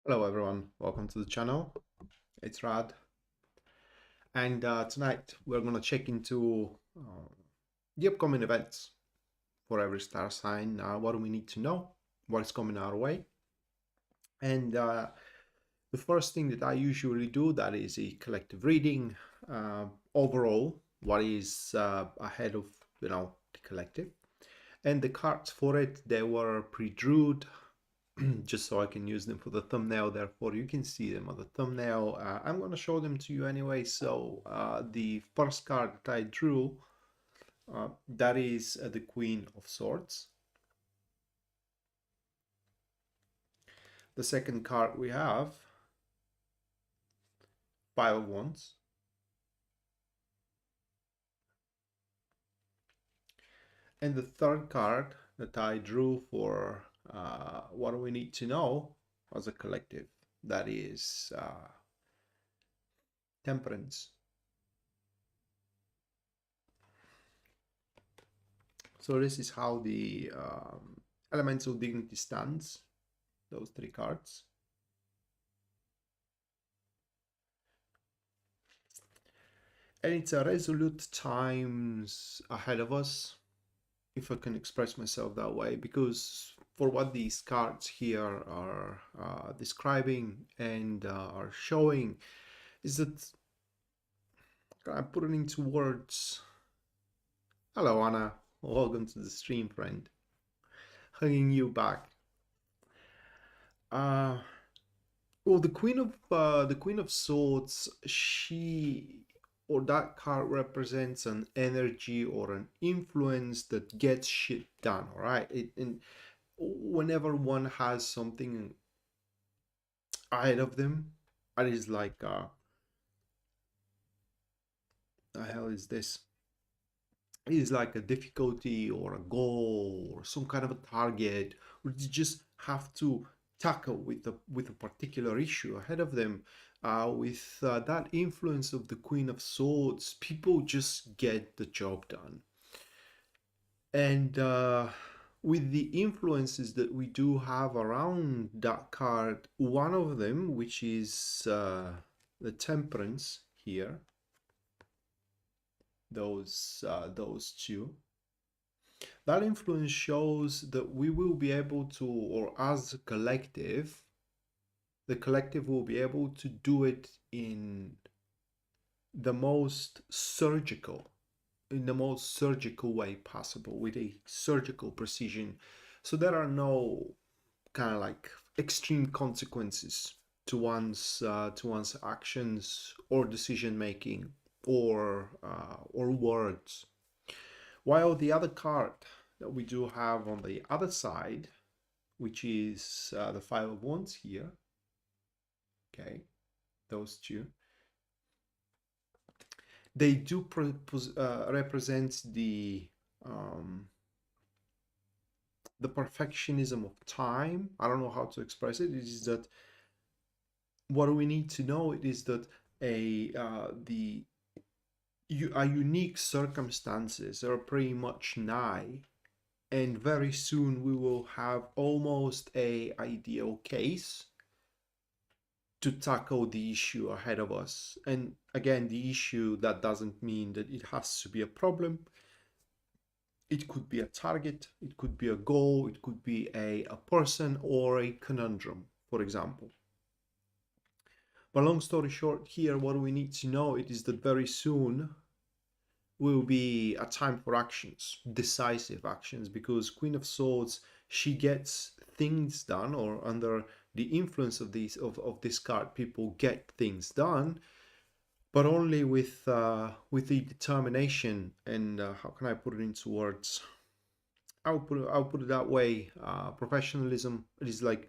Hello everyone, welcome to the channel. It's Rad, and tonight we're going to check into the upcoming events for every star sign. What do we need to know? What's coming our way? And the first thing that I usually do, that is a collective reading. Overall, what is ahead of the collective, and the cards for it, they were pre-drewed just so I can use them for the thumbnail. Therefore, you can see them on the thumbnail. I'm going to show them to you anyway. So the first card that I drew, that is the Queen of Swords. The second card we have, Five of Wands. And the third card that I drew for what we need to know as a collective, that is Temperance. So this is how the Elemental Dignity stands, those three cards. And it's a resolute times ahead of us, if I can express myself that way, because for what these cards here are describing and are showing is that, I put it into words. Hello Anna, welcome to the stream, friend. Hugging you back. Well, the Queen of Swords, she, or that card represents an energy or an influence that gets shit done. All right, and whenever one has something ahead of them, it is like, the hell is this? It is like a difficulty or a goal or some kind of a target, or you just have to tackle with a particular issue ahead of them. With that influence of the Queen of Swords, people just get the job done. And with the influences that we do have around that card, one of them, which is the Temperance here, those two, that influence shows that we will be able to, or as a collective, the collective will be able to do it in the most surgical way possible, with a surgical precision. So there are no kind of like extreme consequences to one's actions or decision making or words. While the other card that we do have on the other side, which is the Five of Wands here, okay, those two, they do represent the perfectionism of time. I don't know how to express it. It is that what we need to know is that the unique circumstances are pretty much nigh, and very soon we will have almost a ideal case to tackle the issue ahead of us. And again, the issue, that doesn't mean that it has to be a problem. It could be a target, it could be a goal, it could be a person or a conundrum, for example. But long story short, here what we need to know it is that very soon will be a time for actions, decisive actions, because Queen of Swords, she gets things done, or under the influence of this card, people get things done, but only with the determination and how can I put it into words? I'll put it that way. Professionalism. It is like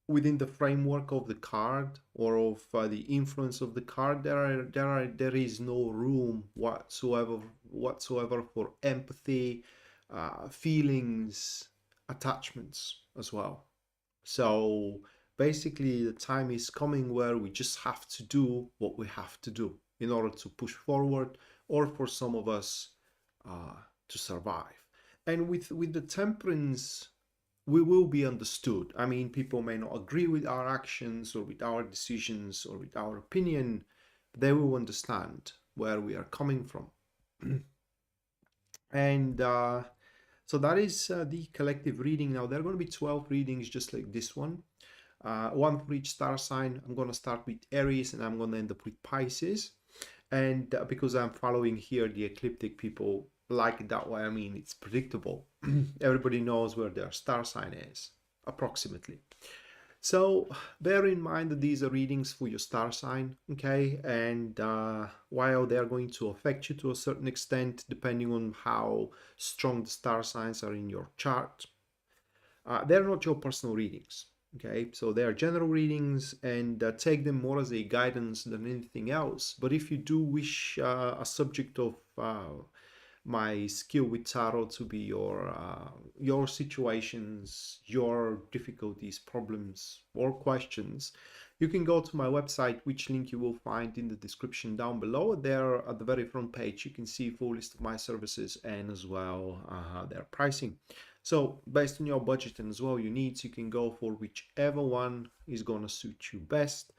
within the framework of the card or of the influence of the card, there is no room whatsoever for empathy, feelings, attachments as well. So basically, the time is coming where we just have to do what we have to do in order to push forward, or for some of us to survive. And with the Temperance, we will be understood. I mean, people may not agree with our actions or with our decisions or with our opinion, but they will understand where we are coming from. And so that is the collective reading. Now, there are going to be 12 readings just like this one. One for each star sign. I'm going to start with Aries and I'm going to end up with Pisces. And because I'm following here the ecliptic, people like it that way. I mean, it's predictable. Everybody knows where their star sign is, approximately. So bear in mind that these are readings for your star sign, okay? And while they are going to affect you to a certain extent, depending on how strong the star signs are in your chart, they're not your personal readings, okay? So they are general readings, and take them more as a guidance than anything else. But if you do wish a subject of my skill with tarot to be your situations, your difficulties, problems, or questions, you can go to my website, which link you will find in the description down below. There at the very front page you can see a full list of my services and as well their pricing. So based on your budget and as well your needs, you can go for whichever one is going to suit you best.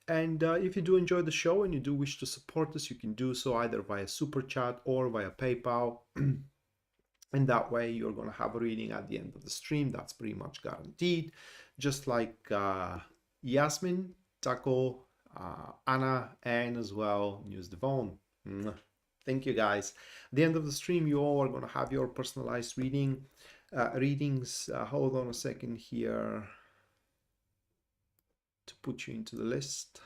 And if you do enjoy the show and you do wish to support us, you can do so either via Super Chat or via PayPal. And that way you're going to have a reading at the end of the stream. That's pretty much guaranteed. Just like Yasmin, Taco, Anna, and as well News Devon. Thank you guys. At the end of the stream, you all are going to have your personalized readings. Hold on a second here to put you into the list.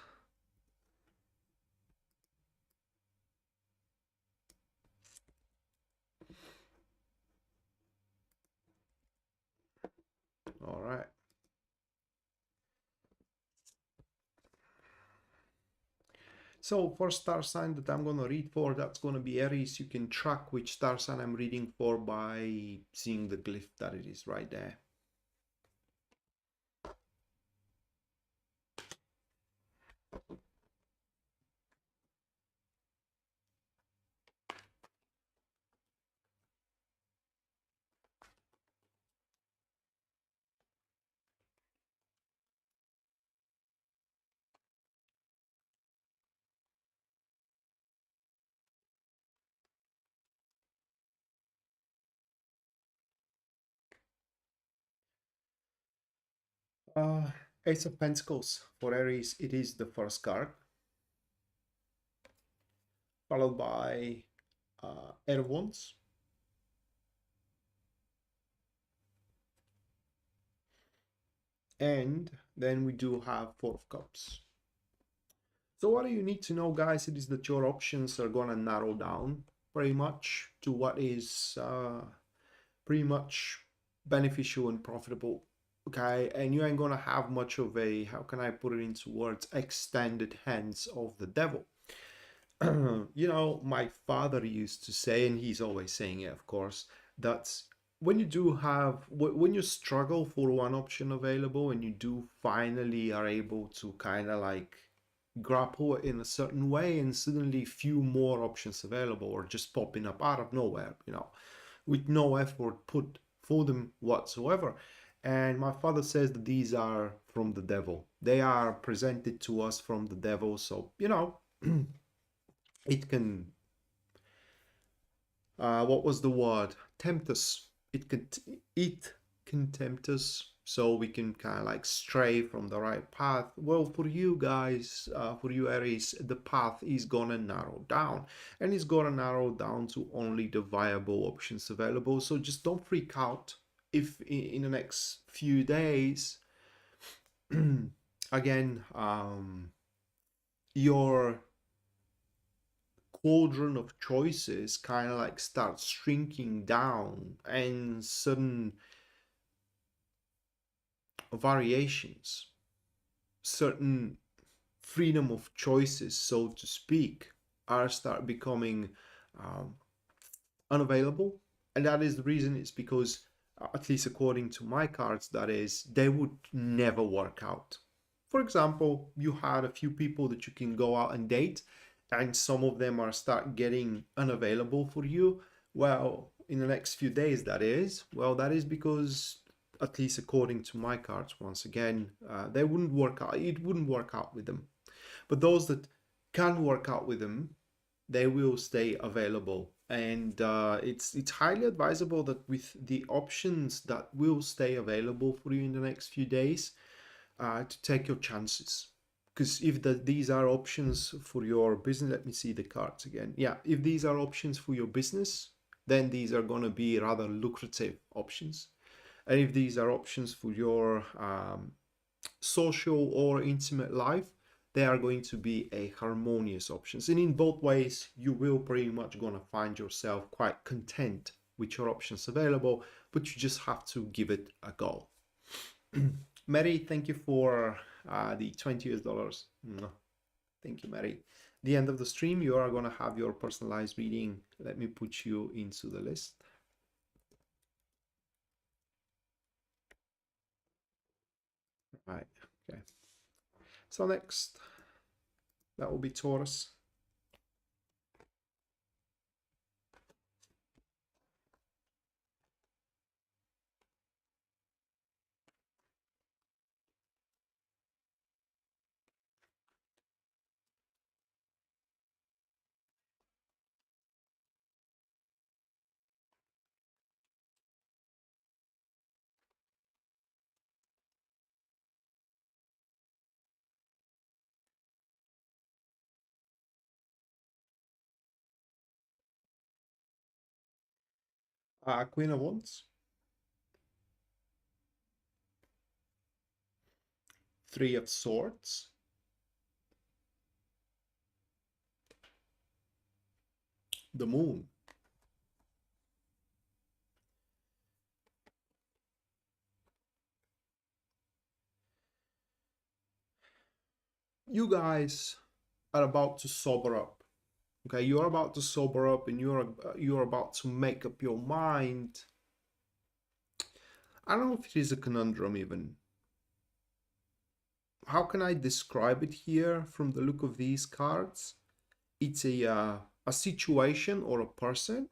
All right. So for star sign that I'm going to read for, that's going to be Aries. You can track which star sign I'm reading for by seeing the glyph that it is right there. Ace of Pentacles for Aries, it is the first card, followed by Eight of Wands, and then we do have Four of Cups. So what you need to know, guys, it is that your options are gonna narrow down pretty much to what is pretty much beneficial and profitable, okay? And you ain't gonna have much of a, how can I put it into words, extended hands of the devil. You know, my father used to say, and he's always saying it, of course, that when you do have, when you struggle for one option available and you do finally are able to kind of like grapple in a certain way and suddenly few more options available or just popping up out of nowhere, you know, with no effort put for them whatsoever. And my father says that these are from the devil. They are presented to us from the devil. So, you know, it can, what was the word? Tempt us. It can tempt us so we can kind of like stray from the right path. Well, for you guys, for you Aries, the path is gonna narrow down, and it's gonna narrow down to only the viable options available. So just don't freak out if in the next few days again your cauldron of choices kind of like starts shrinking down and sudden variations, certain freedom of choices, so to speak, are start becoming unavailable. And that is the reason. It's because at least according to my cards, that is, they would never work out. For example, you had a few people that you can go out and date, and some of them are start getting unavailable for you. Well, in the next few days, that is, well, that is because at least according to my cards, once again, they wouldn't work out. It wouldn't work out with them. But those that can work out with them, they will stay available. And it's highly advisable that with the options that will stay available for you in the next few days, to take your chances. Because if these are options for your business, let me see the cards again. Yeah, if these are options for your business, then these are going to be rather lucrative options. And if these are options for your social or intimate life, they are going to be a harmonious options. And in both ways, you will pretty much going to find yourself quite content with your options available, but you just have to give it a go. Mary, thank you for the $20. Thank you, Mary. The end of the stream, you are going to have your personalized reading. Let me put you into the list. Right, okay. So next, that will be Taurus. Queen of Wands. Three of Swords. The Moon. You guys are about to sober up. Okay, you're about to sober up, and you're about to make up your mind. I don't know if it is a conundrum even. How can I describe it here from the look of these cards? It's a situation or a person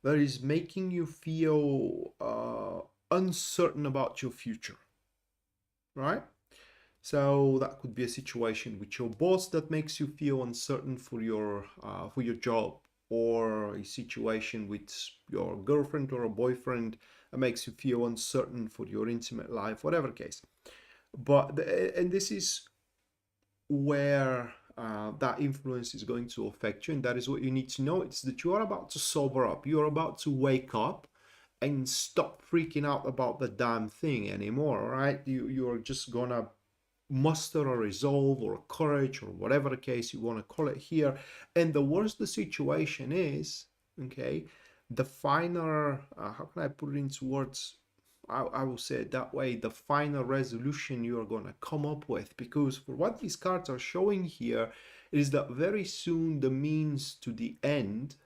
that is making you feel uncertain about your future, right? So that could be a situation with your boss that makes you feel uncertain for your job, or a situation with your girlfriend or a boyfriend that makes you feel uncertain for your intimate life, whatever case. But and this is where that influence is going to affect you, and that is what you need to know. It's that you are about to sober up. You are about to wake up and stop freaking out about the damn thing anymore, right? You're just gonna muster a resolve or a courage or whatever the case you want to call it here. And the worse the situation is, okay, the finer, how can I put it into words? I will say it that way, the final resolution you are going to come up with. Because for what these cards are showing here is that very soon the means to the end,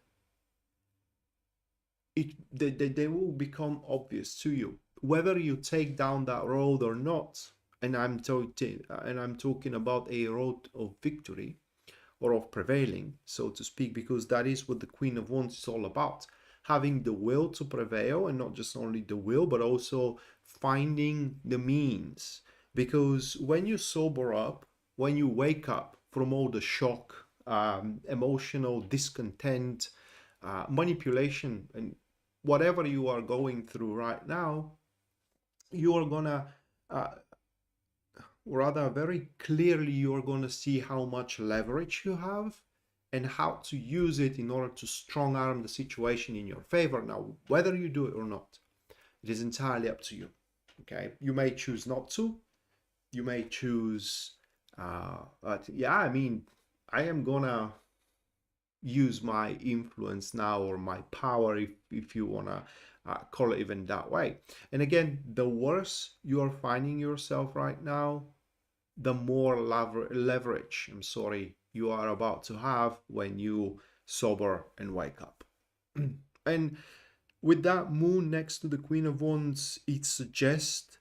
they will become obvious to you. Whether you take down that road or not, and I'm talking about a road of victory or of prevailing, so to speak, because that is what the Queen of Wands is all about. Having the will to prevail, and not just only the will, but also finding the means. Because when you sober up, when you wake up from all the shock, emotional discontent, manipulation, and whatever you are going through right now, you are gonna rather very clearly, you're going to see how much leverage you have and how to use it in order to strong arm the situation in your favor. Now, whether you do it or not, it is entirely up to you. Okay, you may choose not to, you may choose but yeah, I mean, I am gonna use my influence now, or my power, if you want to call it even that way. And again, the worse you are finding yourself right now, the more leverage, you are about to have when you sober and wake up. And with that moon next to the Queen of Wands, it suggests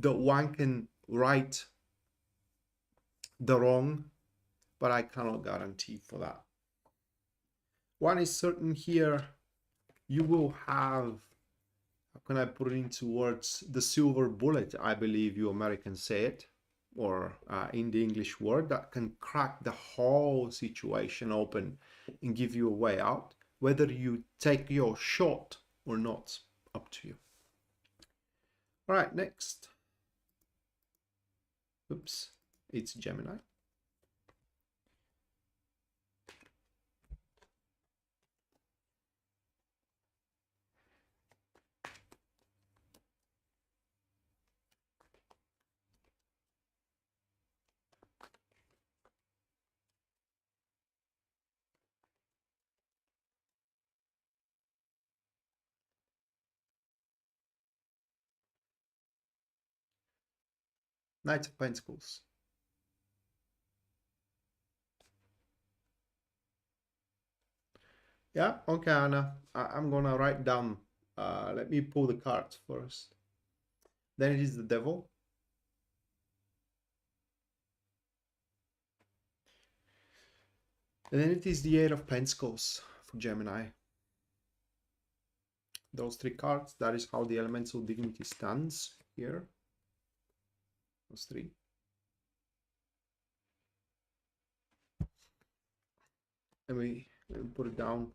that one can right the wrong, but I cannot guarantee for that. One is certain here, you will have, how can I put it into words? The silver bullet, I believe you Americans say it, or in the English word, that can crack the whole situation open and give you a way out, whether you take your shot or not, up to you. All right, next. Oops, it's Gemini. Knight of Pentacles. Yeah, okay, Anna. I'm gonna write down. Let me pull the cards first. Then it is the Devil. And then it is the Eight of Pentacles for Gemini. Those three cards, that is how the elemental dignity stands here. Those three. Let me put it down.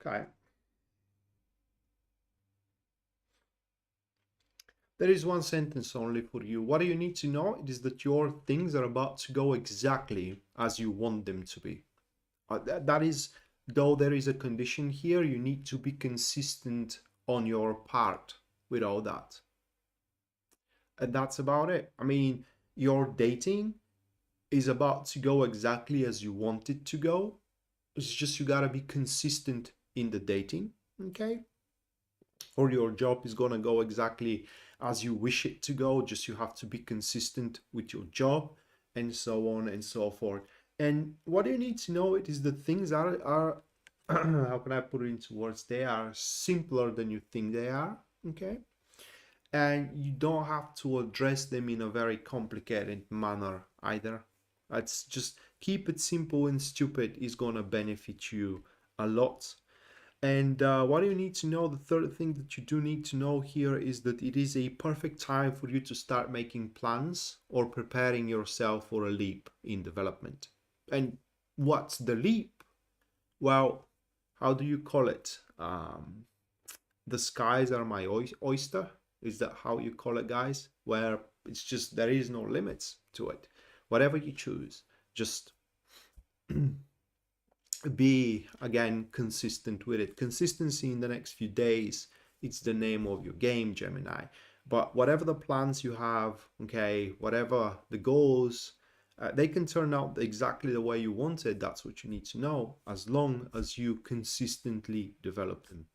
Okay. There is one sentence only for you. What you need to know is that your things are about to go exactly as you want them to be. That is, though there is a condition here, you need to be consistent on your part with all that. And that's about it. I mean, your dating is about to go exactly as you want it to go. It's just you gotta be consistent in the dating, okay? Or your job is gonna go exactly as you wish it to go, just you have to be consistent with your job, and so on and so forth. And what you need to know is that things are how can I put it into words? They are simpler than you think they are, okay? And you don't have to address them in a very complicated manner either. It's just keep it simple and stupid is gonna benefit you a lot. And what you need to know, the third thing that you do need to know here is that it is a perfect time for you to start making plans or preparing yourself for a leap in development. And what's the leap? Well, how do you call it? The skies are my oyster. Is that how you call it, guys? Where it's just there is no limits to it. Whatever you choose, just be again consistent with it. Consistency in the next few days, it's the name of your game, Gemini. But whatever the plans you have, okay, whatever the goals, they can turn out exactly the way you wanted. That's what you need to know, as long as you consistently develop them.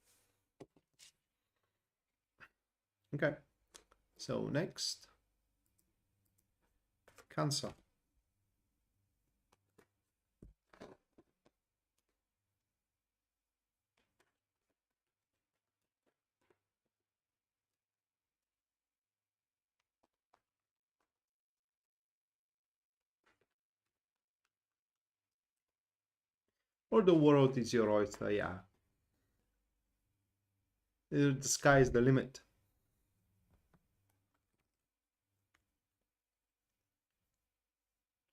Okay, so next, Cancer. Or the world is your oyster, yeah. The sky is the limit.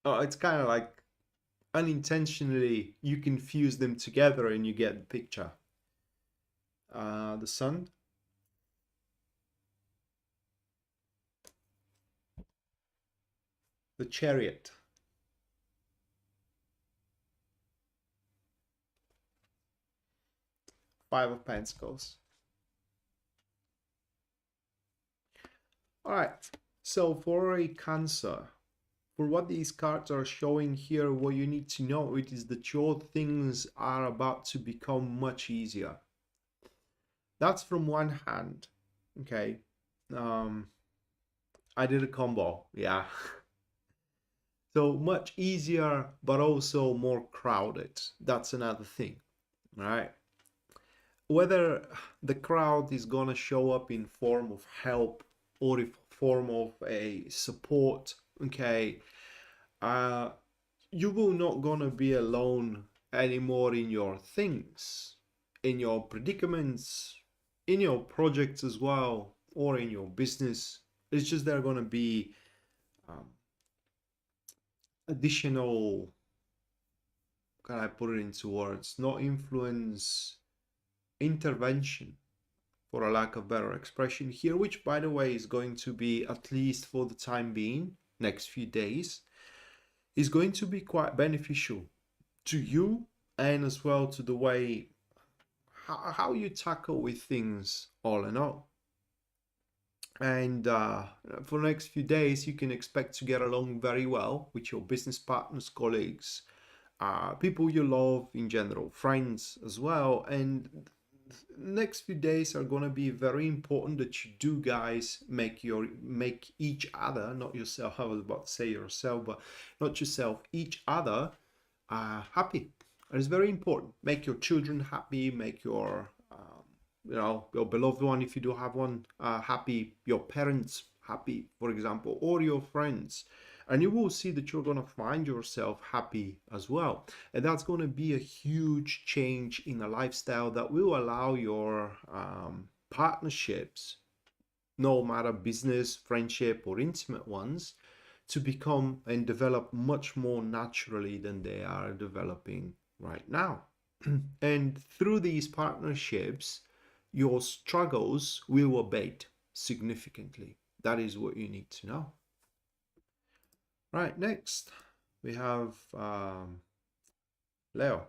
Oh, it's kind of like unintentionally you can fuse them together and you get the picture. The sun. The Chariot. Five of Pentacles. All right, so for a Cancer, for what these cards are showing here, what you need to know it is that your things are about to become much easier. That's from one hand, okay. I did a combo, yeah. So much easier, but also more crowded. That's another thing. right? Whether the crowd is gonna show up in form of help or in form of a support, okay, uh, you will not gonna be alone anymore in your things, in your predicaments, in your projects as well, or in your business. It's just there are gonna be um, additional, can I put it into words? Not influence, intervention, for a lack of better expression here, which by the way is going to be, at least for the time being, next few days, is going to be quite beneficial to you and as well to the way how you tackle with things all in all. And for the next few days, you can expect to get along very well with your business partners, colleagues, people you love in general, friends as well. And next few days are gonna be very important that you do, guys, make each other, not yourself. I was about to say yourself, but not yourself, each other happy. It's very important. Make your children happy. Make your your beloved one, if you do have one, happy. Your parents happy, for example, or your friends, and you will see that you're going to find yourself happy as well. And that's going to be a huge change in a lifestyle that will allow your partnerships, no matter business, friendship, or intimate ones, to become and develop much more naturally than they are developing right now. And through these partnerships, your struggles will abate significantly. That is what you need to know. Right, next we have Leo.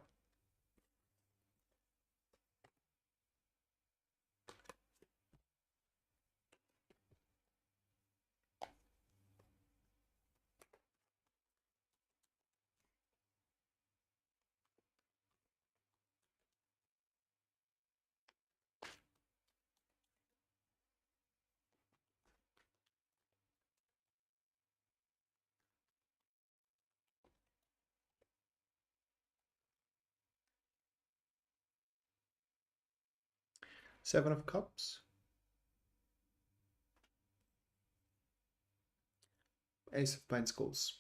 Seven of Cups, Ace of Pentacles,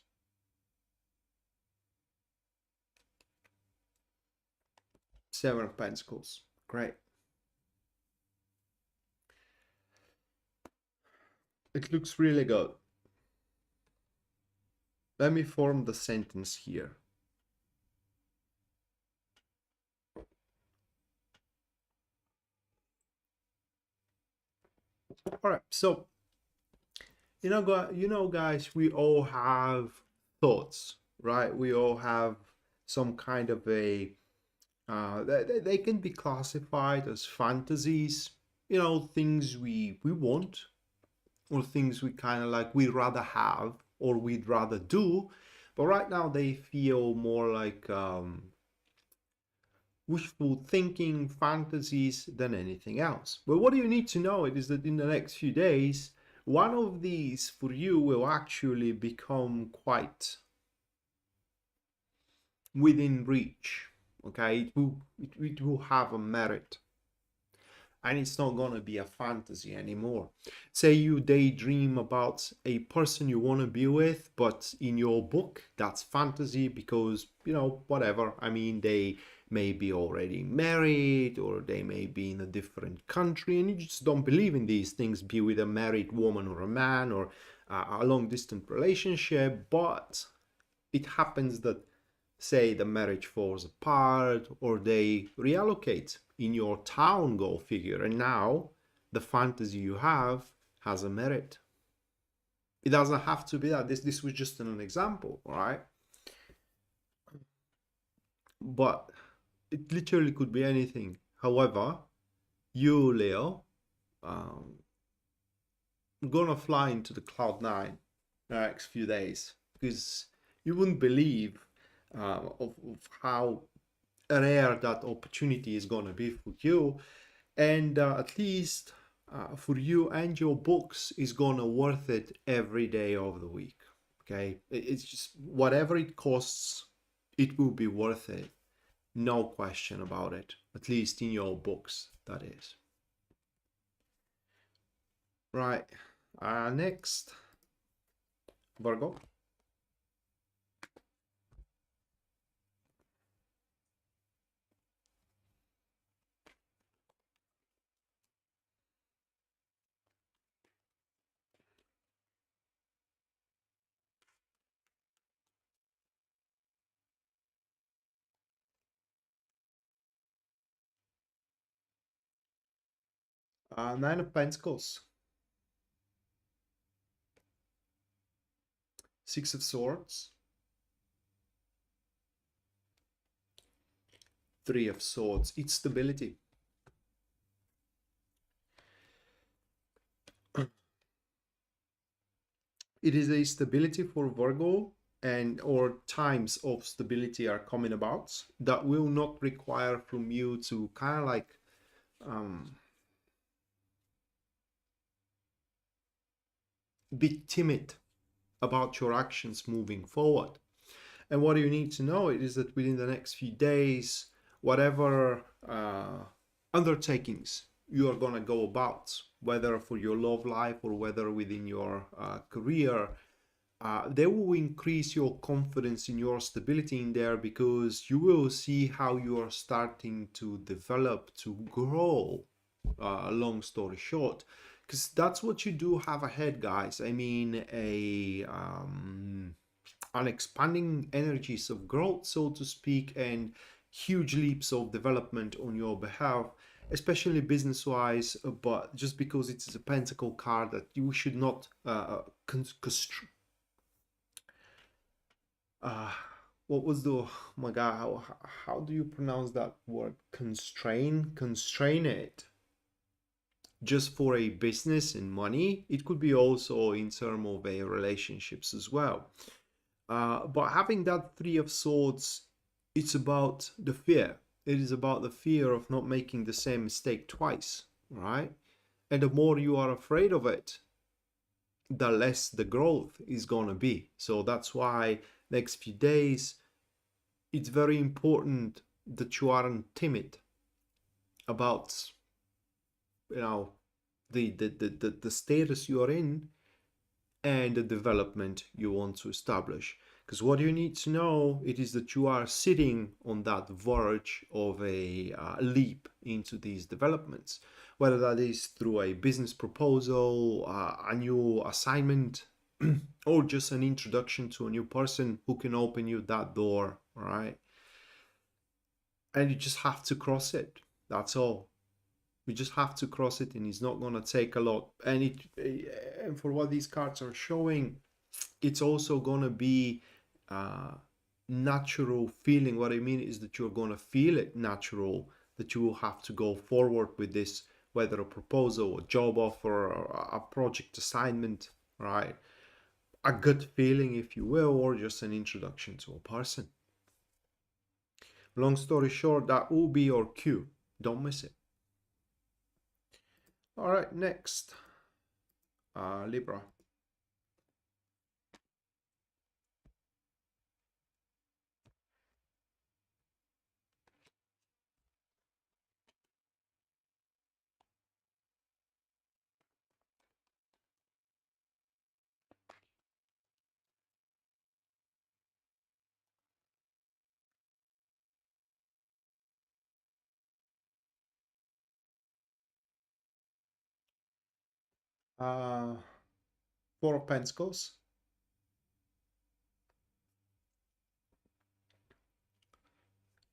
Seven of Pentacles. Great. It looks really good. Let me form the sentence here. All right, so guys, we all have thoughts, right? We all have some kind of a they can be classified as fantasies, things we want, or things we kind of like we'd rather have or we'd rather do, but right now they feel more like wishful thinking, fantasies than anything else. But what you need to know is that in the next few days, one of these for you will actually become quite within reach. Okay, it will have a merit, and it's not going to be a fantasy anymore. Say you daydream about a person you want to be with, but in your book that's fantasy because whatever, I mean, they may be already married or they may be in a different country and you just don't believe in these things, be with a married woman or a man or a long distance relationship. But it happens that, say, the marriage falls apart or they reallocate in your town, go figure, and now the fantasy you have has a merit. It doesn't have to be that. This was just an example, all right? But it literally could be anything. However, you, Leo, um, gonna fly into the cloud nine the next few days because you wouldn't believe of how rare that opportunity is gonna be for you, and at least for you and your books is gonna worth it every day of the week. Okay, it's just whatever it costs, it will be worth it. No question about it, at least in your books, that is. Right, next, Virgo. 9 of Pentacles, 6 of Swords, 3 of Swords. It's stability. It is a stability for Virgo, and or times of stability are coming about that will not require from you to kind of like be timid about your actions moving forward. And what you need to know is that within the next few days, whatever undertakings you are going to go about, whether for your love life or whether within your career, they will increase your confidence in your stability in there, because you will see how you are starting to develop, to grow, long story short, because that's what you do have ahead, guys. I mean, an expanding energies of growth, so to speak, and huge leaps of development on your behalf, especially business wise. But just because it's a pentacle card, that you should not what was the, oh my god, how do you pronounce that word, constrain it just for a business and money. It could be also in terms of a relationships as well. But having that 3 of Swords, it's about the fear. It is about the fear of not making the same mistake twice, right? And the more you are afraid of it, the less the growth is going to be. So that's why next few days, it's very important that you aren't timid about, you know, the status you are in and the development you want to establish. Because what you need to know, it is that you are sitting on that verge of a leap into these developments, whether that is through a business proposal, a new assignment, or just an introduction to a new person who can open you that door, right? And you just have to cross it. That's all. We just have to cross it, and it's not going to take a lot. And for what these cards are showing, it's also going to be natural feeling. What I mean is that you're going to feel it natural, that you will have to go forward with this, whether a proposal, a job offer, or a project assignment, right? A good feeling, if you will, or just an introduction to a person. Long story short, that will be your cue. Don't miss it. All right, next, Libra. Uh, 4 of Pentacles,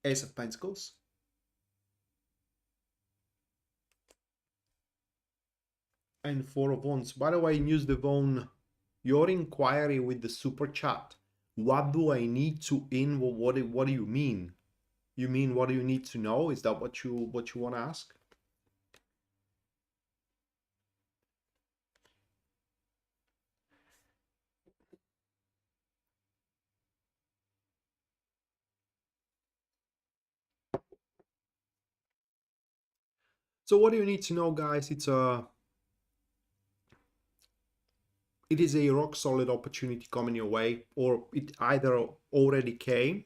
Ace of Pentacles, and 4 of Wands. By the way, News Devon, your inquiry with the super chat. What do I need to in? What do you mean? You mean what do you need to know? Is that what you want to ask? So what do you need to know, guys? It is a rock solid opportunity coming your way, or it either already came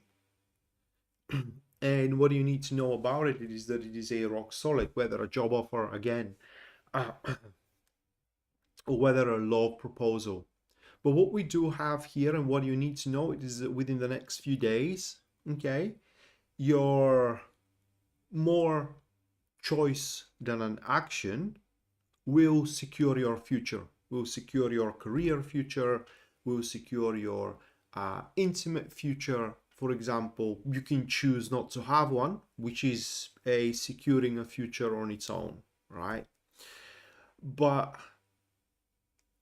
And what you need to know about it is that it is a rock solid, whether a job offer again, or whether a law proposal. But what we do have here and what you need to know is that within the next few days, okay, your more choice than an action will secure your future, will secure your career future, will secure your intimate future. For example, you can choose not to have one, which is a securing a future on its own, right? But,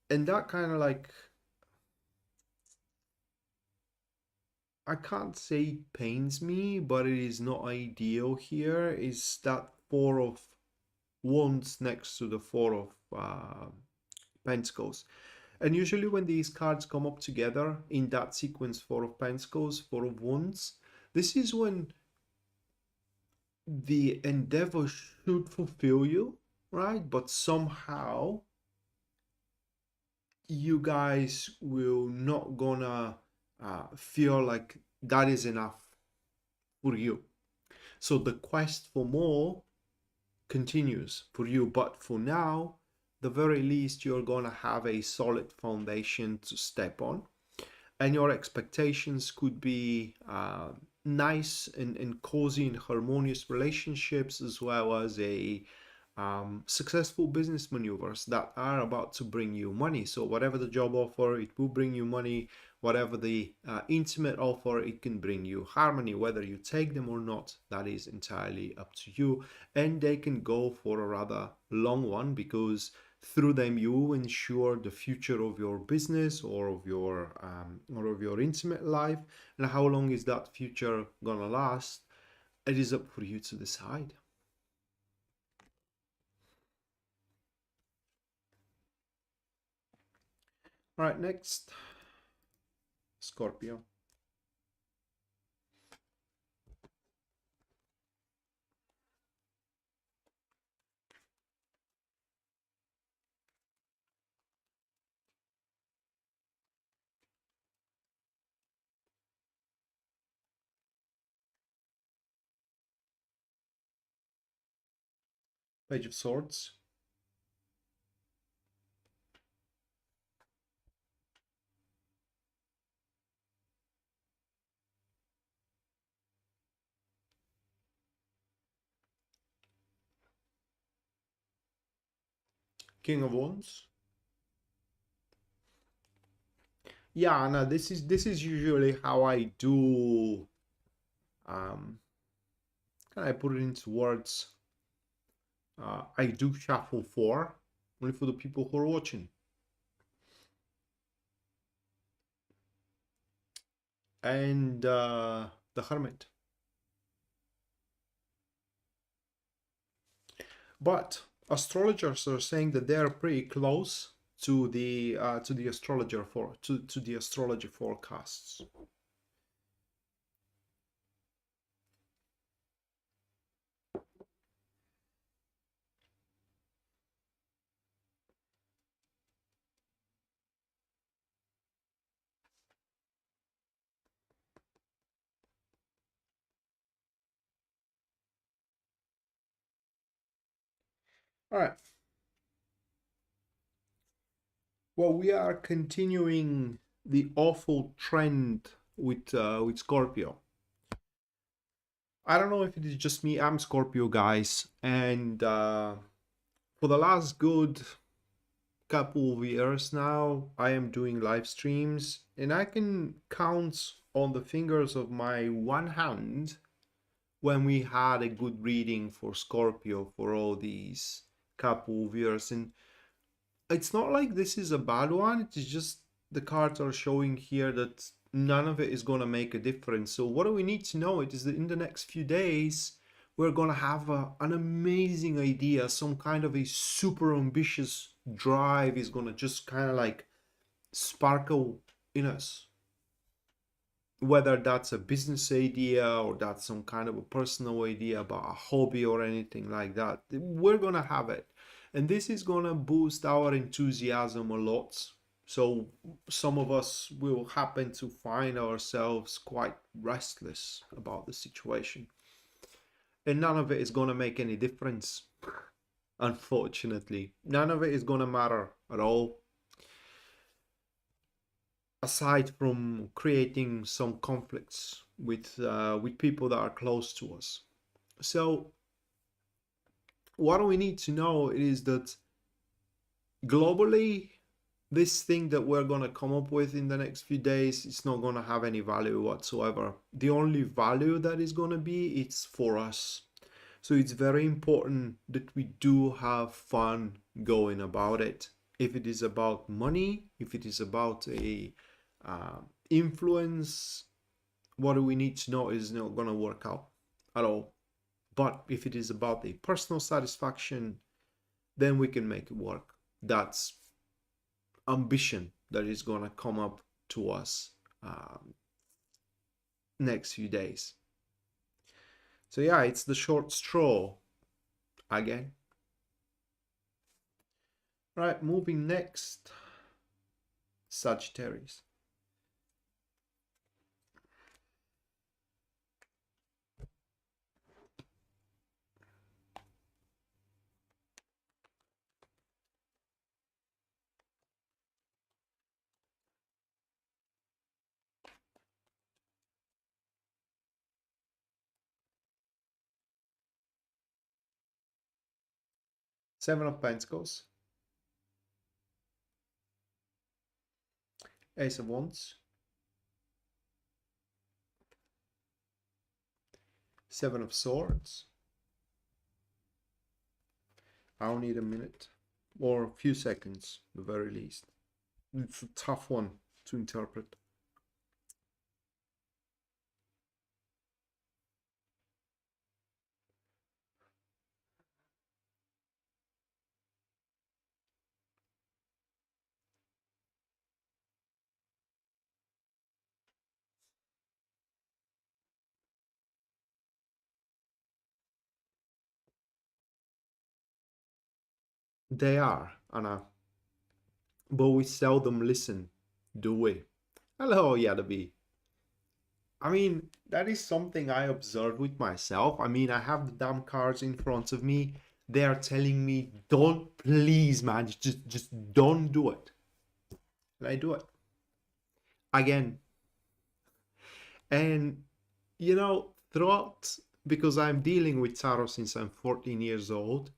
and that kind of like, I can't say pains me, but it is not ideal here, is that Four of Wands next to the Four of Pentacles. And usually when these cards come up together in that sequence, Four of Pentacles, Four of Wands, this is when the endeavor should fulfill you, right? But somehow you guys will not gonna feel like that is enough for you. So the quest for more continues for you, but for now, the very least, you're gonna have a solid foundation to step on, and your expectations could be nice and cozy and harmonious relationships, as well as a successful business maneuvers that are about to bring you money. So whatever the job offer, it will bring you money. Whatever the intimate offer, it can bring you harmony. Whether you take them or not, that is entirely up to you. And they can go for a rather long one, because through them you will ensure the future of your business or of your intimate life. And how long is that future gonna last? It is up for you to decide. All right, next, Scorpio. Page of Swords. King of Wands. Yeah, no, this is usually how I do. Can I put it into words? I do shuffle four, only for the people who are watching. And the Hermit. But astrologers are saying that they are pretty close to the astrology forecasts. All right. Well, we are continuing the awful trend with Scorpio. I don't know if it is just me. I'm Scorpio, guys, and for the last good couple of years now, I am doing live streams, and I can count on the fingers of my one hand when we had a good reading for Scorpio for all these couple of years. And it's not like this is a bad one, it's just the cards are showing here that none of it is going to make a difference. So what do we need to know? It is that in the next few days we're going to have an amazing idea, some kind of a super ambitious drive is going to just kind of like sparkle in us, whether that's a business idea or that's some kind of a personal idea about a hobby or anything like that. We're going to have it, and this is going to boost our enthusiasm a lot. So some of us will happen to find ourselves quite restless about the situation. and none of it is going to make any difference. Unfortunately, none of it is going to matter at all, aside from creating some conflicts with people that are close to us. So what we need to know is that globally, this thing that we're going to come up with in the next few days, it's not going to have any value whatsoever. The only value that is going to be, it's for us. So it's very important that we do have fun going about it. If it is about money, if it is about a influence, what we need to know is not going to work out at all. But if it is about a personal satisfaction, then we can make it work. That's ambition that is going to come up to us next few days. So yeah, it's the short straw again. Right, moving next, Sagittarius. Seven of Pentacles, Ace of Wands, Seven of Swords. I'll need a minute or a few seconds, at the very least. It's a tough one to interpret. They are, Anna, but we seldom listen, do we? Hello, Yadabi. I mean, that is something I observed with myself. I mean, I have the damn cards in front of me. They are telling me, don't, please, man, just don't do it. And I do it. Again. And, you know, throughout, because I'm dealing with tarot since I'm 14 years old,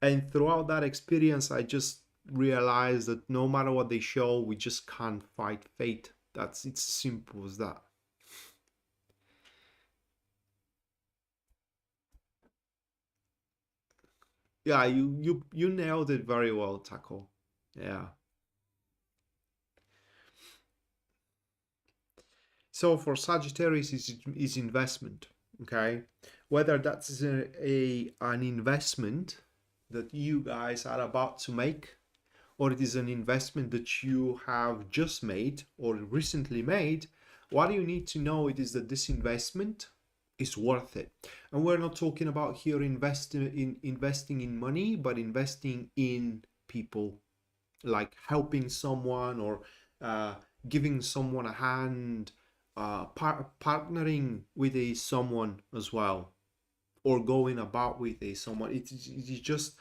and throughout that experience, I just realized that no matter what they show, we just can't fight fate. It's as simple as that. Yeah, you nailed it very well, Taco. Yeah. So for Sagittarius is investment, okay? Whether that's an investment that you guys are about to make, or it is an investment that you have just made or recently made, what you need to know it is that this investment is worth it. And we're not talking about here investing in money, but investing in people, like helping someone or giving someone a hand, partnering with a someone as well, or going about with a someone. It's just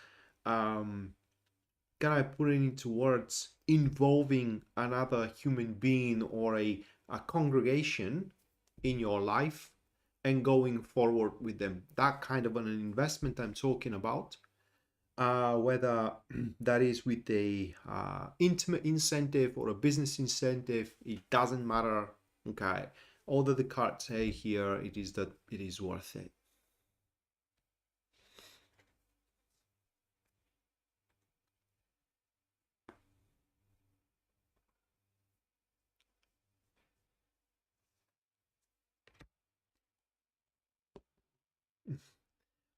can I put it into words, involving another human being or a congregation in your life and going forward with them. That kind of an investment I'm talking about. Whether that is with a intimate incentive or a business incentive, it doesn't matter. Okay, all that the cards say here, it is that it is worth it.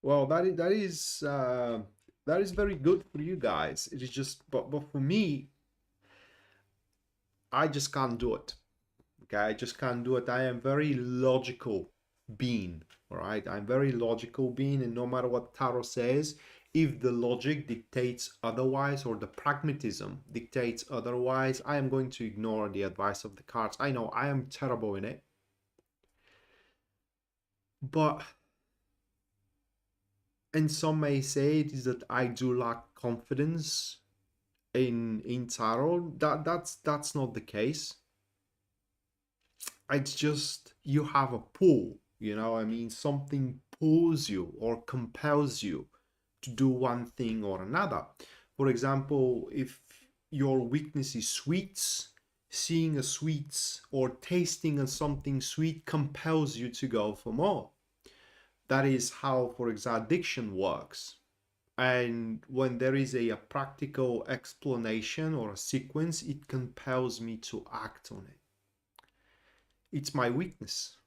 Well, that is very good for you guys. It is just, but for me, I just can't do it. Okay, I just can't do it. I am very logical being. All right, I'm very logical being, and no matter what tarot says, if the logic dictates otherwise or the pragmatism dictates otherwise, I am going to ignore the advice of the cards. I know I am terrible in it, but And some may say it is that I do lack confidence in tarot. That's not the case. It's just you have a pull, you know, I mean, something pulls you or compels you to do one thing or another. For example, if your weakness is sweets, seeing a sweets or tasting a something sweet compels you to go for more. That is how, for example, addiction works. And when there is a practical explanation or a sequence, it compels me to act on it. It's my weakness,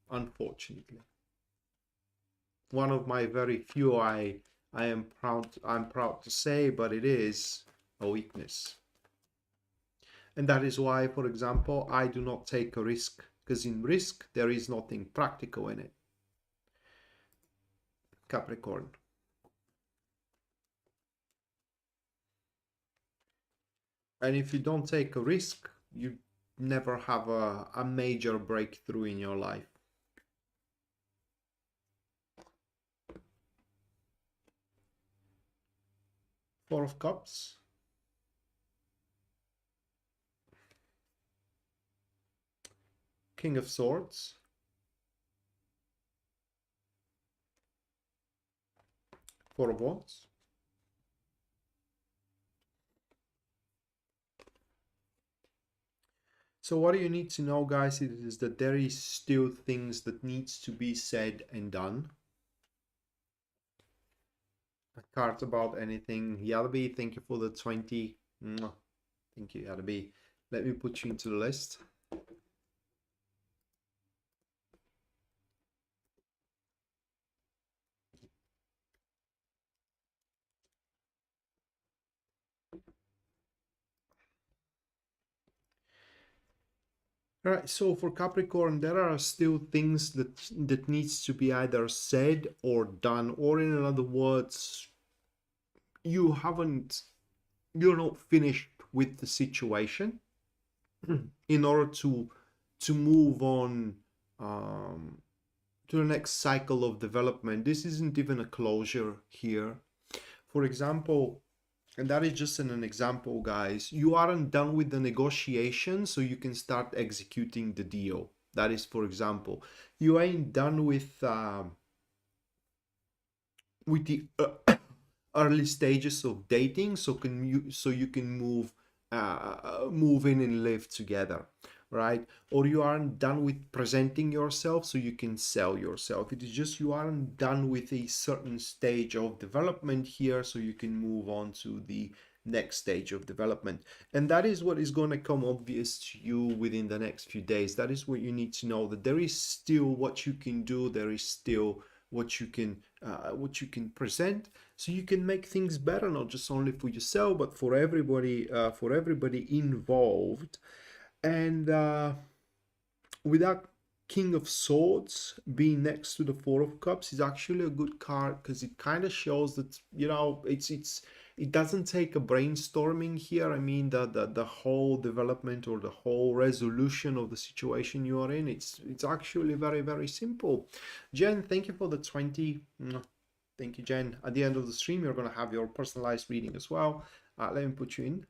unfortunately. One of my very few I'm proud to say, but it is a weakness. And that is why, for example, I do not take a risk, because in risk there is nothing practical in it. Capricorn. And if you don't take a risk, you never have a major breakthrough in your life. Four of Cups. King of Swords. Four of Wands. So what you need to know, guys, is that there is still things that needs to be said and done. A card about anything. Yalabi, thank you for the 20. Thank you, Yalabi. Let me put you into the list. All right, so for Capricorn, there are still things that needs to be either said or done, or in other words, you're not finished with the situation in order to move on to the next cycle of development. This isn't even a closure here. For example, and that is just an example, guys, you aren't done with the negotiation, so you can start executing the deal. That is, for example, you ain't done with the early stages of dating, so you can move in and live together, right? Or you aren't done with presenting yourself, so you can sell yourself. It is just you aren't done with a certain stage of development here, so you can move on to the next stage of development. And that is what is going to come obvious to you within the next few days. That is what you need to know, that there is still what you can do, there is still what you can present, so you can make things better, not just only for yourself but for everybody involved. And with that King of Swords being next to the Four of Cups is actually a good card, because it kind of shows that, you know, it doesn't take a brainstorming here. I mean, the whole development or the whole resolution of the situation you are in, it's actually very, very simple. Jen, thank you for the 20. Thank you, Jen. At the end of the stream, you're going to have your personalized reading as well. Let me put you in.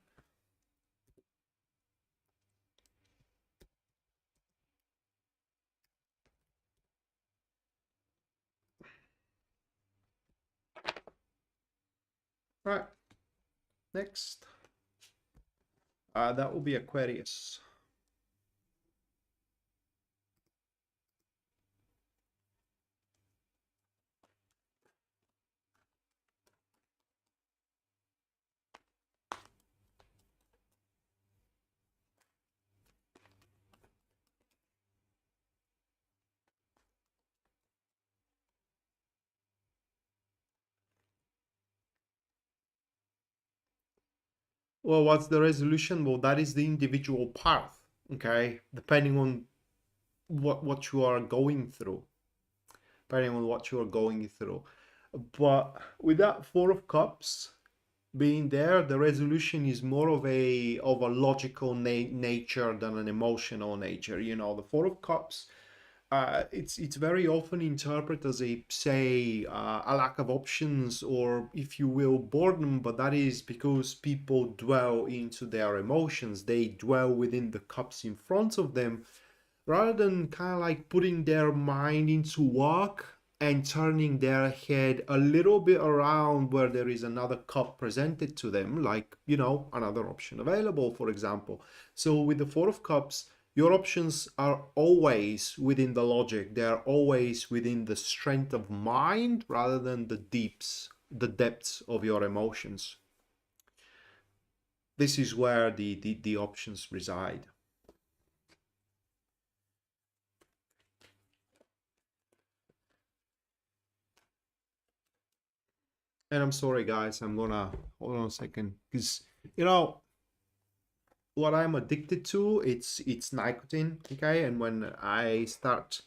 All right. Next. That will be Aquarius. Well, what's the resolution? Well, that is the individual path, okay? Depending on what you are going through. Depending on what you are going through. But with that Four of Cups being there, the resolution is more of a logical nature than an emotional nature. You know, the Four of Cups it's very often interpreted as a, say, a lack of options, or if you will, boredom, but that is because people dwell into their emotions. They dwell within the cups in front of them rather than kind of like putting their mind into work and turning their head a little bit around where there is another cup presented to them, like, you know, another option available, for example. So with the Four of Cups, your options are always within the logic. They are always within the strength of mind rather than the depths of your emotions. This is where the options reside. And I'm sorry, guys, I'm gonna hold on a second, because you know what I'm addicted to. It's nicotine, okay? And when I start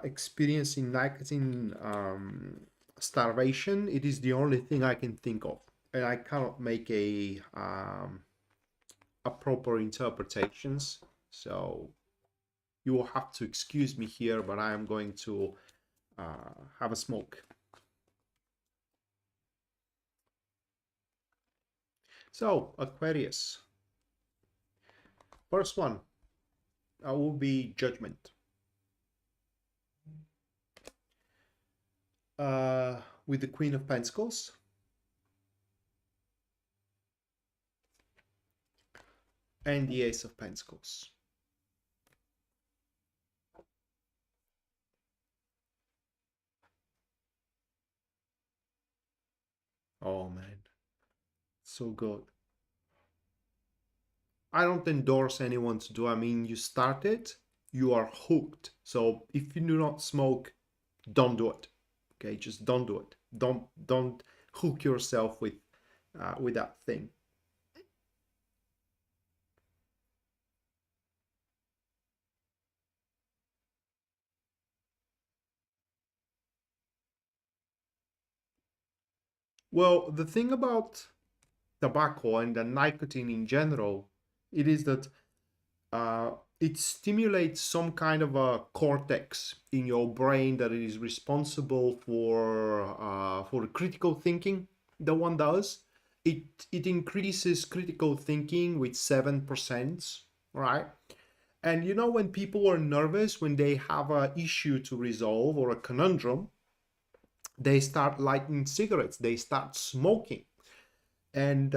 experiencing nicotine starvation, it is the only thing I can think of, and I cannot make a proper interpretations. So you will have to excuse me here, but I am going to have a smoke. So Aquarius, first one will be judgment. With the Queen of Pentacles and the Ace of Pentacles. Oh man, so good. I don't endorse anyone to do. I mean, you start it, you are hooked. So if you do not smoke, don't do it. Okay, just don't do it. Don't hook yourself with that thing. Well, the thing about tobacco and the nicotine in general, it is that it stimulates some kind of a cortex in your brain that is responsible for critical thinking. The one does. It increases critical thinking with 7%, right? And you know, when people are nervous, when they have a issue to resolve or a conundrum, they start lighting cigarettes, they start smoking, and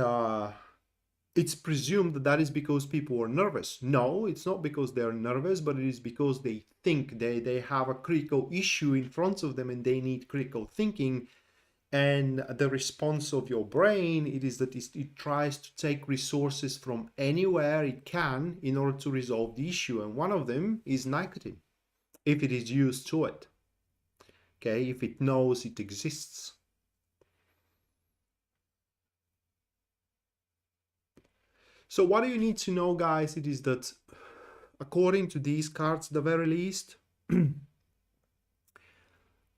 it's presumed that that is because people are nervous. No, it's not because they're nervous, but it is because they think they have a critical issue in front of them and they need critical thinking. And the response of your brain, it is that it tries to take resources from anywhere it can in order to resolve the issue. And one of them is nicotine, if it is used to it. Okay, if it knows it exists. So what do you need to know, guys? It is that according to these cards, the very least,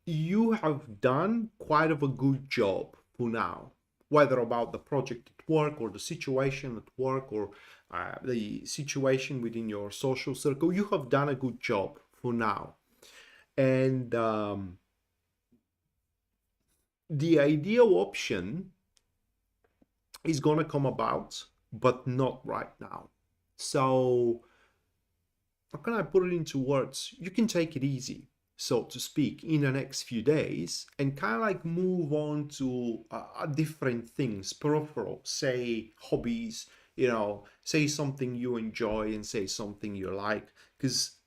you have done quite of a good job for now, whether about the project at work or the situation at work or the situation within your social circle. You have done a good job for now. And the ideal option is going to come about, but not right now. So how can I put it into words? You can take it easy, so to speak, in the next few days and kind of like move on to different things, peripheral, say hobbies, you know, say something you enjoy and say something you like. Because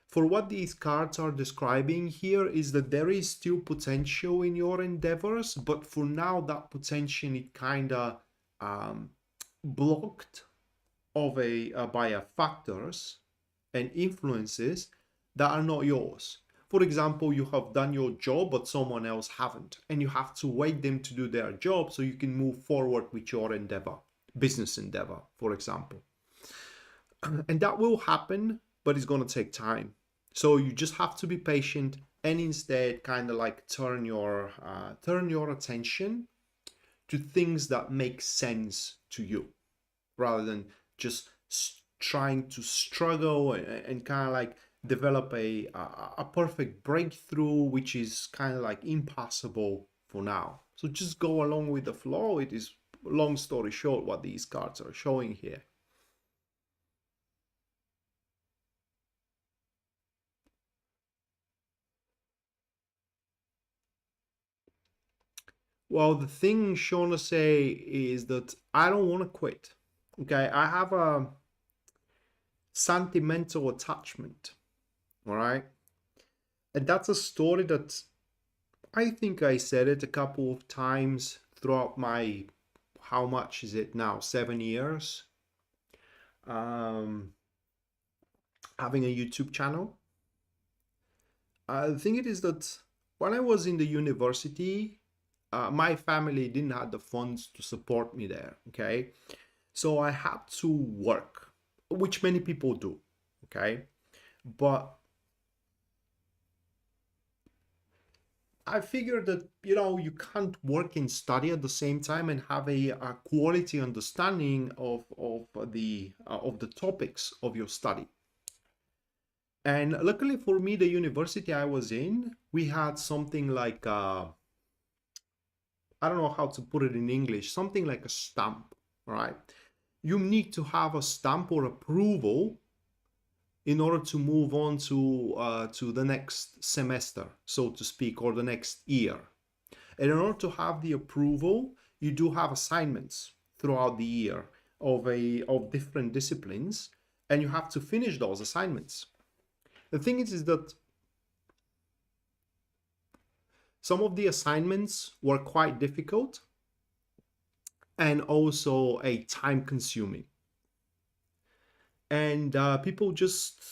for what these cards are describing here is that there is still potential in your endeavors, but for now that potential it kind of blocked of by factors and influences that are not yours. For example, you have done your job, but someone else haven't, and you have to wait them to do their job so you can move forward with your endeavor, business endeavor, for example. And that will happen, but it's going to take time. So you just have to be patient and instead kind of like turn your attention to things that make sense to you rather than just trying to struggle and kind of like develop a perfect breakthrough, which is kind of like impossible for now. So just go along with the flow. It is, long story short, what these cards are showing here. Well, the thing Shauna say is that I don't want to quit. Okay, I have a sentimental attachment. All right, and that's a story that I think I said it a couple of times throughout my, how much is it now? 7 years. Um, Having a YouTube channel. The thing it is that when I was in the university, my family didn't have the funds to support me there. Okay, so I had to work, which many people do. Okay, but I figured that you can't work and study at the same time and have a quality understanding of the topics of your study. And luckily for me, the university I was in, we had something like I don't know how to put it in English, something like a stamp, right? You need to have a stamp or approval in order to move on to the next semester, so to speak, or the next year. And in order to have the approval, you do have assignments throughout the year of different disciplines, and you have to finish those assignments. The thing is that some of the assignments were quite difficult and also a time consuming. And people just,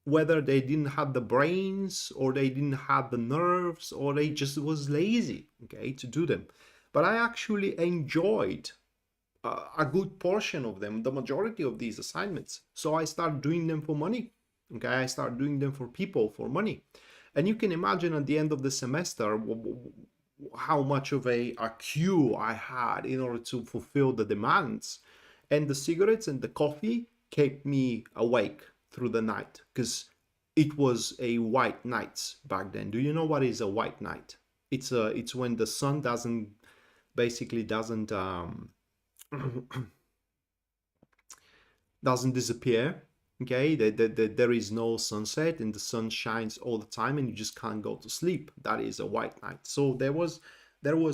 whether they didn't have the brains or they didn't have the nerves or they just was lazy, okay, to do them. But I actually enjoyed a good portion of them, the majority of these assignments. So I started doing them for money. Okay, I started doing them for people for money. And you can imagine at the end of the semester how much of a queue I had in order to fulfill the demands. And the cigarettes and the coffee kept me awake through the night because it was a white night back then. Do you know what is a white night? It's when the sun doesn't doesn't disappear. Okay, there is no sunset and the sun shines all the time and you just can't go to sleep. That is a white night. So there was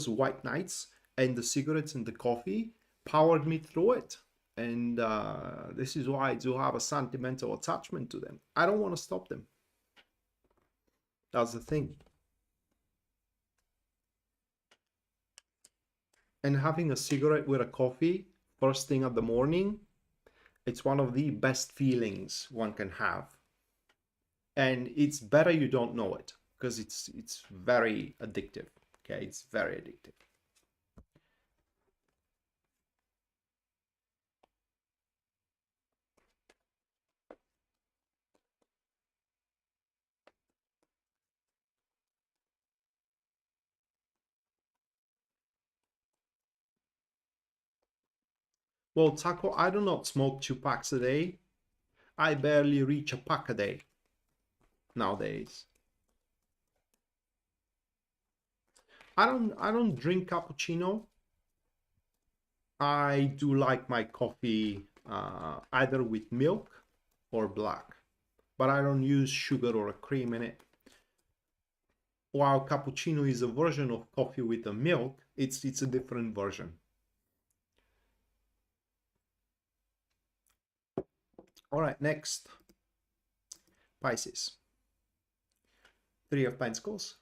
white nights, and the cigarettes and the coffee powered me through it. And this is why I do have a sentimental attachment to them. I don't want to stop them. That's the thing. And having a cigarette with a coffee first thing at the morning, it's one of the best feelings one can have. And it's better you don't know it because it's very addictive. Okay, it's very addictive. Well, Taco, I do not smoke 2 packs a day. I barely reach a pack a day nowadays. I don't drink cappuccino. I do like my coffee either with milk or black, but I don't use sugar or a cream in it. While cappuccino is a version of coffee with the milk, it's a different version. All right, next, Pisces. 3 of Pentacles.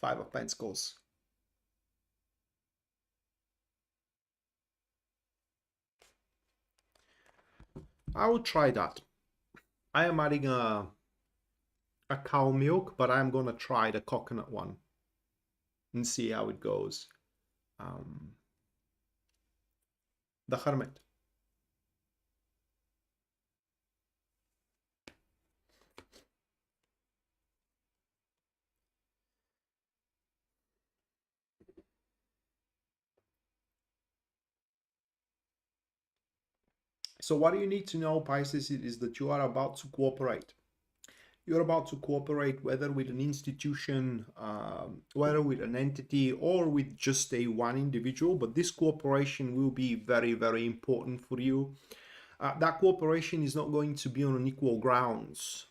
5 of Pentacles. I will try that. I am adding a cow milk, but I'm gonna try the coconut one and see how it goes. The Hermit. So what you need to know, Pisces, is that you are about to cooperate. You're about to cooperate, whether with an institution, whether with an entity, or with just a one individual. But this cooperation will be very, very important for you. That cooperation is not going to be on an equal grounds.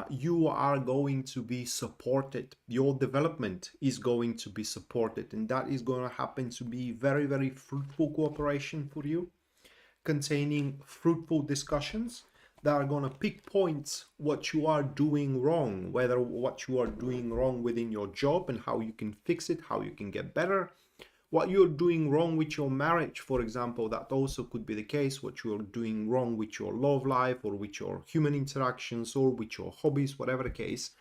You are going to be supported. Your development is going to be supported, and that is going to happen to be very, very fruitful cooperation for you, containing fruitful discussions that are going to pick points what you are doing wrong, whether what you are doing wrong within your job and how you can fix it, how you can get better, what you're doing wrong with your marriage, for example. That also could be the case, what you're doing wrong with your love life or with your human interactions or with your hobbies, whatever the case.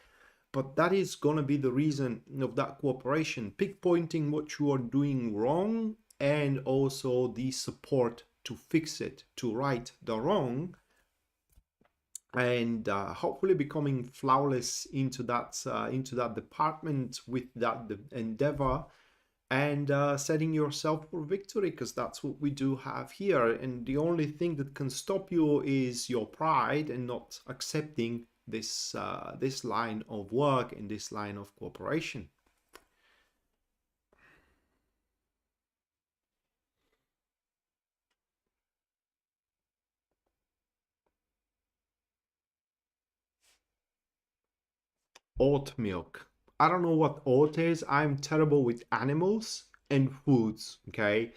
But that is going to be the reason of that cooperation, pinpointing what you are doing wrong, and also the support to fix it, to right the wrong, and hopefully becoming flawless into that department with that endeavor, and setting yourself for victory, because that's what we do have here. And the only thing that can stop you is your pride and not accepting this line of work and this line of cooperation. Oat milk. I don't know what oat is. I'm terrible with animals and foods. Okay,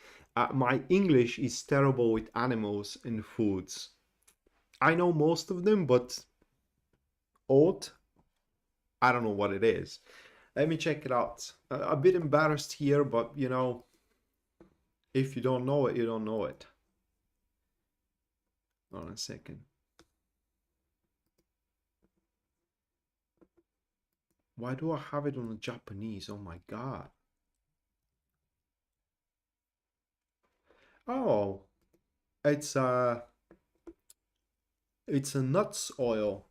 my English is terrible with animals and foods. I know most of them, but oat, I don't know what it is. Let me check it out. A bit embarrassed here, but if you don't know it, you don't know it. Hold on a second. Why do I have it on the Japanese? Oh my god. Oh, it's a it's a nuts oil.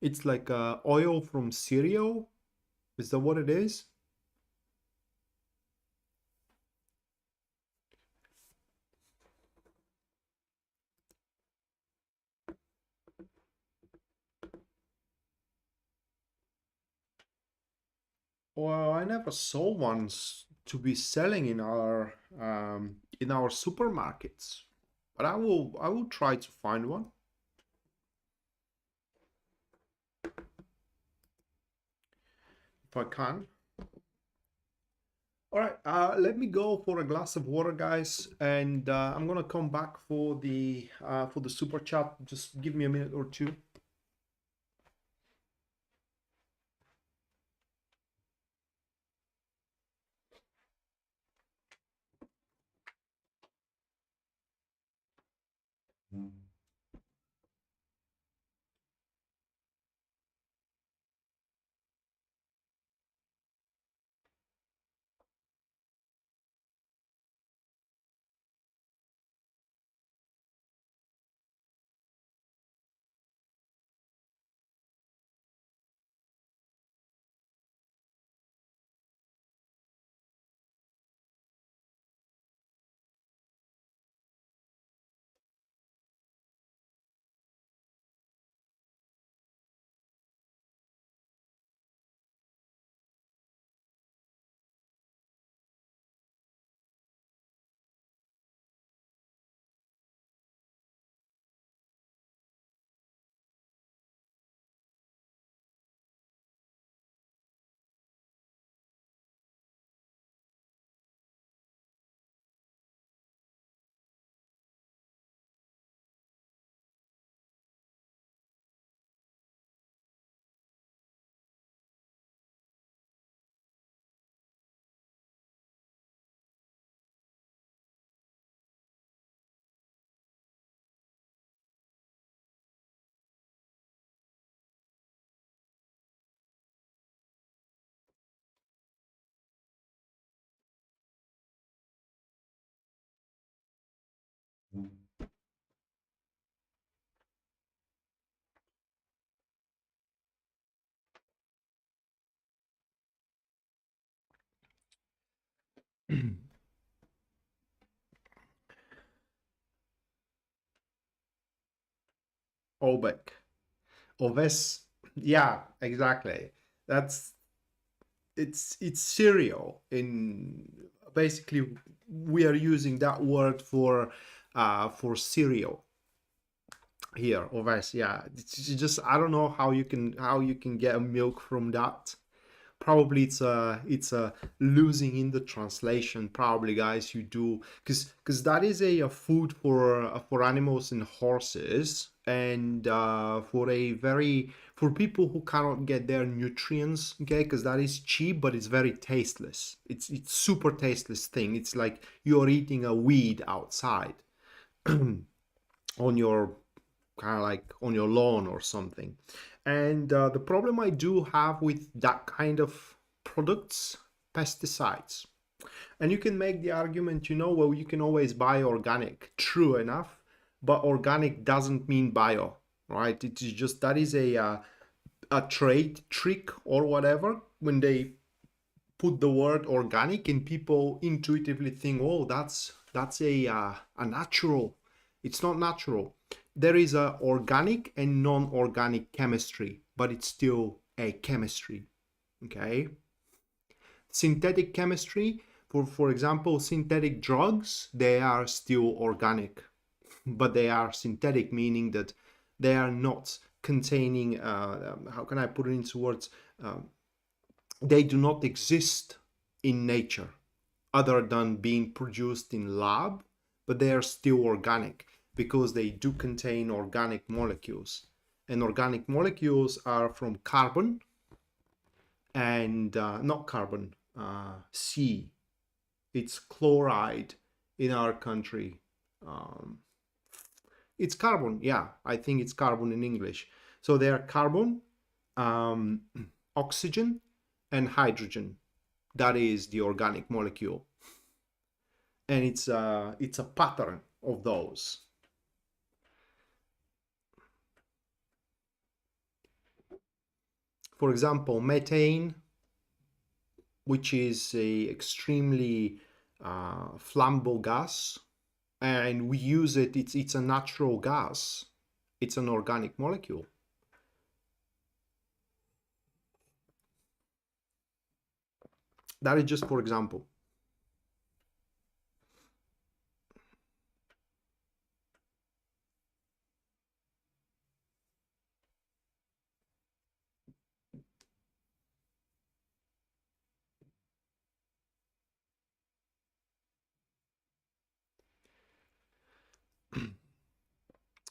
It's like oil from cereal. Is that what it is? Well, I never saw ones to be selling in our supermarkets, but I will try to find one if I can. All right, let me go for a glass of water, guys, and I'm gonna come back for the super chat. Just give me a minute or two. Obek. Oves. Yeah, exactly. That's it's cereal. In basically we are using that word for cereal here. Oves. Yeah. It's just I don't know how you can get a milk from that. Probably it's a losing in the translation, probably, guys. You do because that is a food for animals and horses, and for people who cannot get their nutrients, okay, because that is cheap but it's very tasteless. It's super tasteless thing. It's like you're eating a weed outside on your kind of like on your lawn or something. And the problem I do have with that kind of products, pesticides. And you can make the argument, well, you can always buy organic. True enough, but organic doesn't mean bio, right? It is just that is a trade trick or whatever when they put the word organic and people intuitively think, oh, that's a natural. It's not natural. There is a organic and non-organic chemistry, but it's still a chemistry. Okay. Synthetic chemistry, for example, synthetic drugs, they are still organic, but they are synthetic, meaning that they are not containing, how can I put it into words? They do not exist in nature other than being produced in lab, but they are still organic because they do contain organic molecules. And organic molecules are from carbon and not carbon, C. It's chloride in our country. Um, it's carbon, yeah, I think it's carbon in English. So they are carbon, um, oxygen, and hydrogen. That is the organic molecule. And it's a pattern of those. For example, methane, which is a extremely flammable gas, and we use it. It's a natural gas. It's an organic molecule. That is just for example.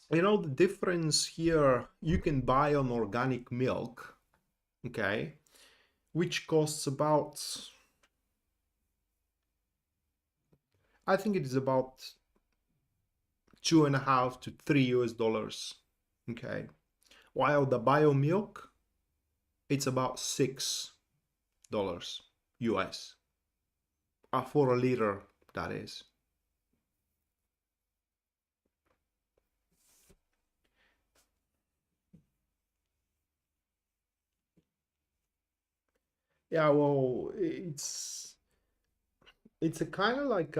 The difference here, you can buy an organic milk, okay, which costs about, I think it is about $2.5 to $3, okay, while the bio milk, it's about $6 US, for a liter, that is. Yeah, well, it's a kind of like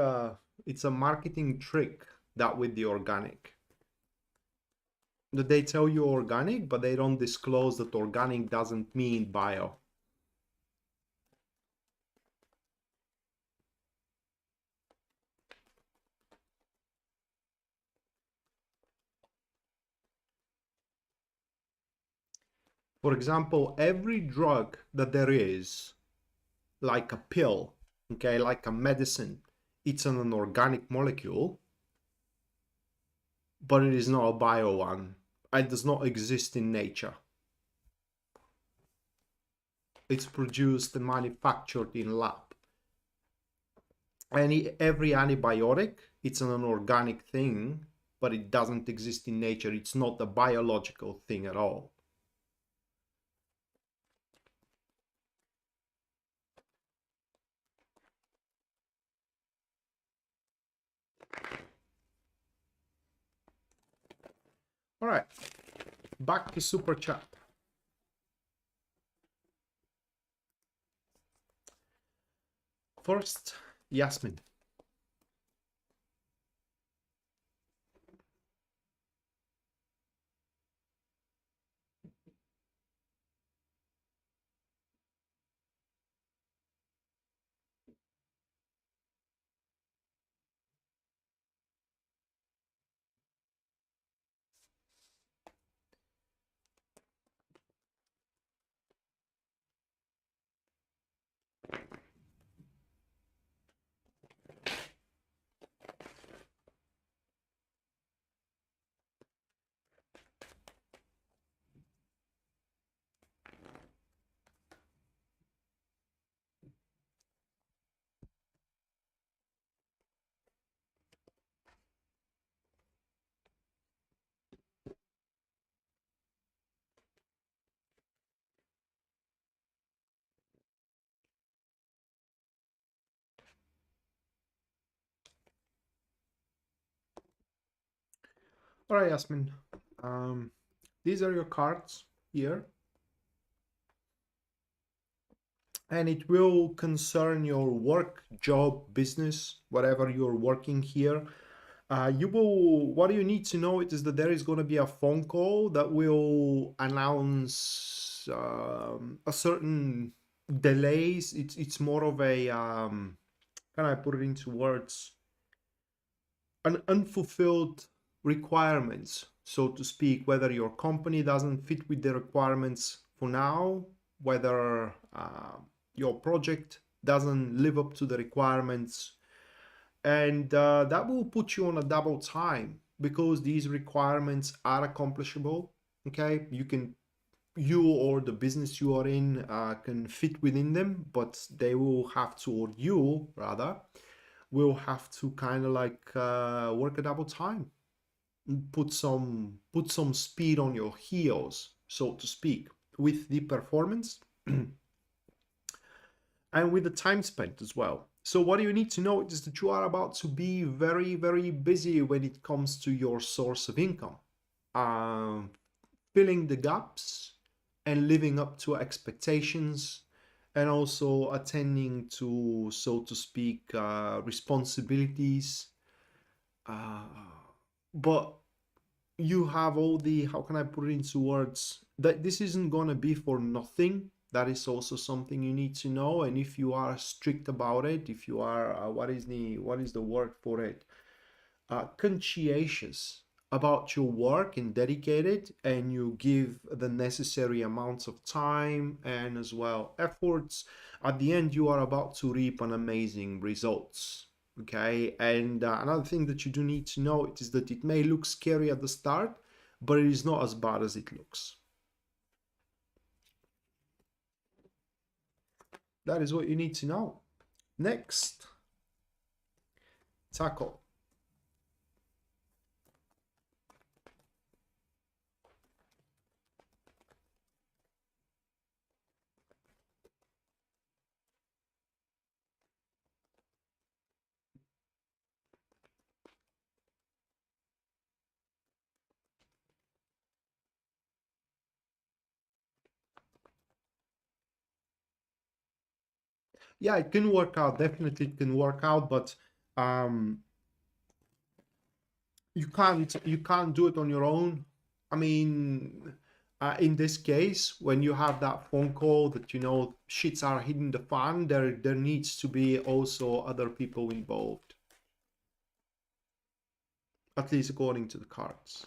it's a marketing trick, that with the organic. That they tell you organic, but they don't disclose that organic doesn't mean bio. For example, every drug that there is, like a pill, okay, like a medicine, it's an organic molecule, but it is not a bio one. It does not exist in nature. It's produced and manufactured in lab. Every antibiotic, it's an organic thing, but it doesn't exist in nature. It's not a biological thing at all. All right, back to super chat. First, Yasmin. All right, Yasmin. Um, these are your cards here, and it will concern your work, job, business, whatever you're working here. You will. What you need to know is that there is going to be a phone call that will announce a certain delays. It's more of a can I put it into words? An unfulfilled requirements, so to speak, whether your company doesn't fit with the requirements for now, whether your project doesn't live up to the requirements, and that will put you on a double time because these requirements are accomplishable. Okay, you or the business you are in can fit within them, but they will have to, or you rather, will have to kind of like work a double time, put some speed on your heels, so to speak, with the performance and with the time spent as well. So what you need to know is that you are about to be very, very busy when it comes to your source of income, um, filling the gaps and living up to expectations, and also attending to, so to speak, responsibilities. Uh, but you have all the, how can I put it into words, that this isn't going to be for nothing. That is also something you need to know. And if you are strict about it, if you are what is the word for it, conscientious about your work and dedicated, and you give the necessary amounts of time and as well efforts, at the end you are about to reap an amazing results. Okay, and another thing that you do need to know is that it may look scary at the start, but it is not as bad as it looks. That is what you need to know. Next, tackle. Yeah, it can work out, definitely it can work out, but um you can't do it on your own. I mean, in this case, when you have that phone call that shits are hitting the fan, there needs to be also other people involved, at least according to the cards.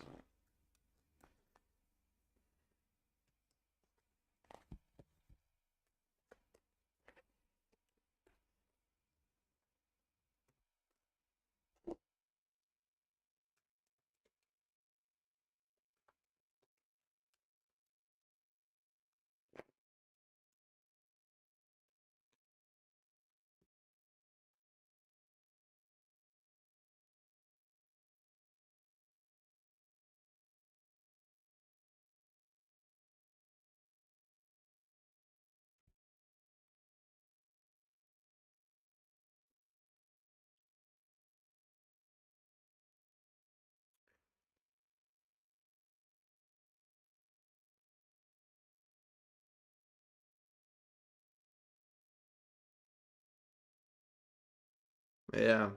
Yeah.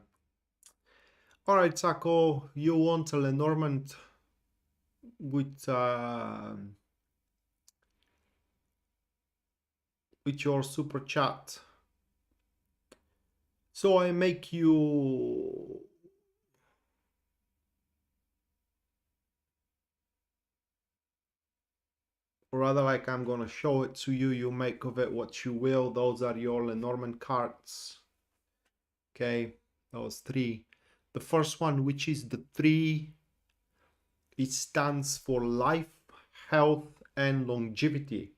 All right, Taco, you want a Lenormand with your super chat. So I make you, or rather like I'm gonna show it to you, you make of it what you will. Those are your Lenormand cards. Okay, those three. The first one, which is the 3, it stands for life, health, and longevity.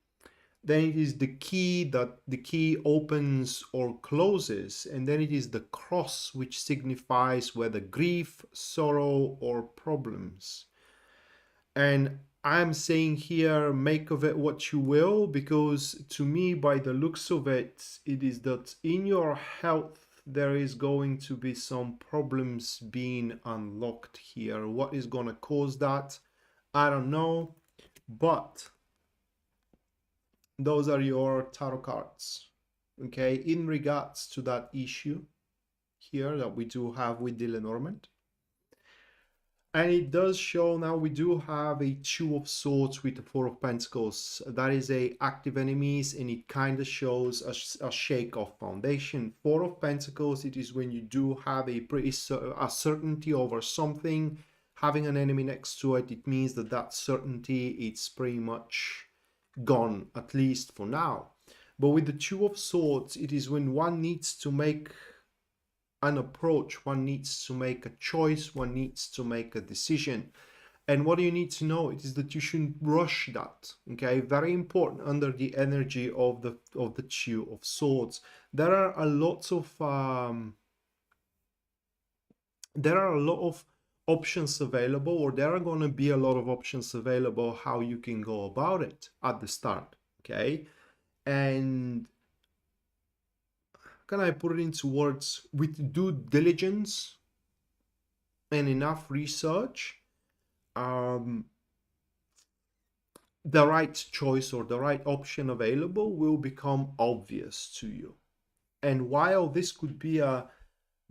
Then it is the key, that the key opens or closes, and then it is the cross, which signifies whether grief, sorrow, or problems. And I'm saying here, make of it what you will, because to me, by the looks of it, it is that in your health there is going to be some problems being unlocked here. What is going to cause that? I don't know, but those are your tarot cards. Okay, in regards to that issue here that we do have with the Lenormand. And it does show now we do have a 2 of Swords with the 4 of Pentacles. That is a active enemies, and it kind of shows a shake of foundation. 4 of Pentacles, it is when you do have a pretty a certainty over something. Having an enemy next to it, it means that that certainty, it's pretty much gone, at least for now. But with the 2 of Swords, it is when one needs to make an approach, one needs to make a choice, one needs to make a decision. And what you need to know is that you shouldn't rush that. Okay, very important under the energy of the 2 of Swords. There are a lot of options available, or there are going to be a lot of options available how you can go about it at the start. Okay, and can I put it into words? With due diligence and enough research, the right choice or the right option available will become obvious to you. And while this could be a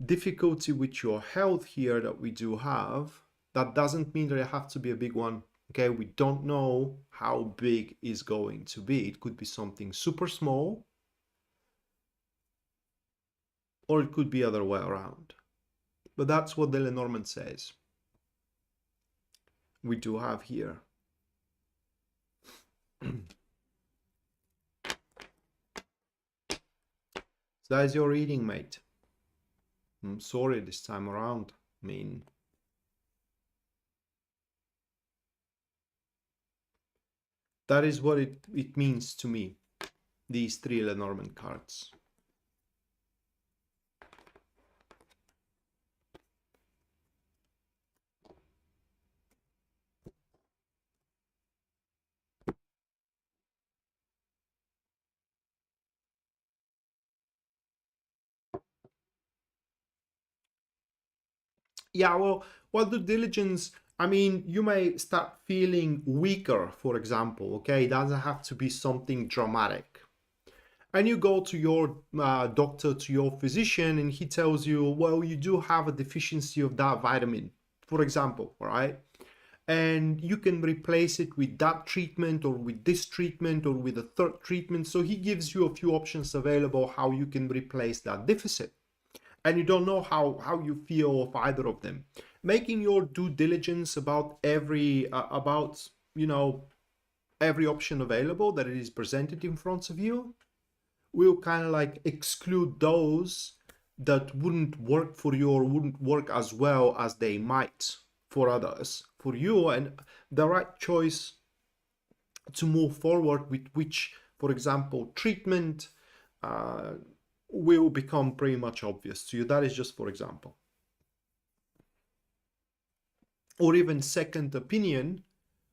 difficulty with your health here that we do have, that doesn't mean that it has to be a big one. Okay, we don't know how big is going to be. It could be something super small, or it could be other way around. But that's what the Lenormand says. We do have here. So that is your reading, mate. I'm sorry this time around. I mean, that is what it means to me, these 3 Lenormand cards. Yeah, well, due diligence, I mean, you may start feeling weaker, for example, okay? It doesn't have to be something dramatic. And you go to your doctor, to your physician, and he tells you, well, you do have a deficiency of that vitamin, for example, all right? And you can replace it with that treatment or with this treatment or with a third treatment. So he gives you a few options available how you can replace that deficit. And you don't know how you feel of either of them. Making your due diligence about every every option available that it is presented in front of you will kind of like exclude those that wouldn't work for you or wouldn't work as well as they might for others. For you, and the right choice to move forward with which, for example, treatment will become pretty much obvious to you. That is just for example. Or even second opinion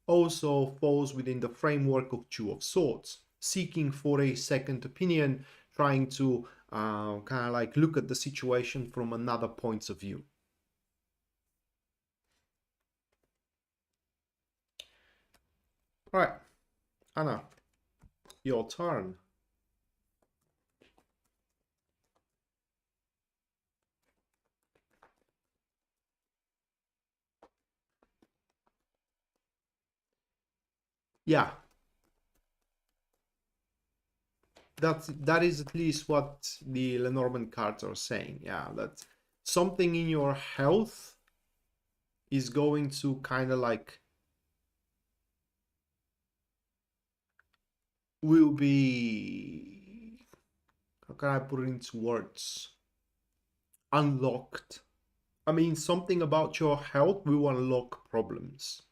also falls within the framework of 2 of Swords. Seeking for a second opinion, trying to kind of like look at the situation from another point of view. All right, Anna, your turn. Yeah, that is at least what the Lenormand cards are saying. Yeah, that something in your health is going to kind of like will be, how can I put it into words? Unlocked. I mean, something about your health will unlock problems.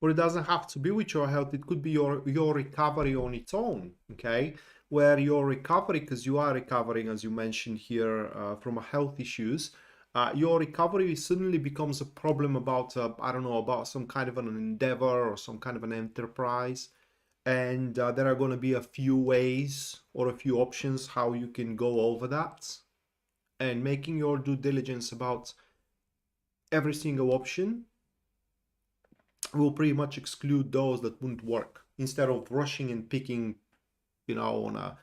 Or it doesn't have to be with your health, it could be your recovery on its own, okay? Where your recovery, because you are recovering, as you mentioned here, from a health issues, your recovery suddenly becomes a problem about, I don't know, about some kind of an endeavor or some kind of an enterprise. And there are going to be a few ways or a few options how you can go over that, and making your due diligence about every single option will pretty much exclude those that wouldn't work, instead of rushing and picking, on a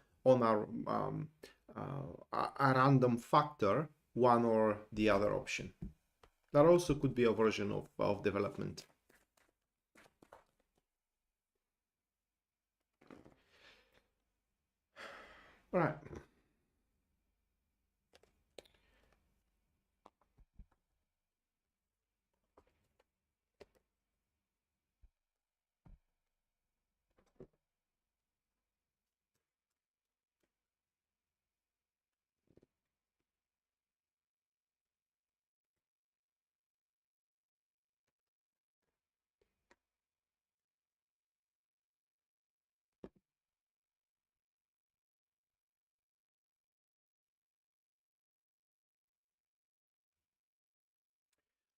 random factor, one or the other option. That also could be a version of development. All right.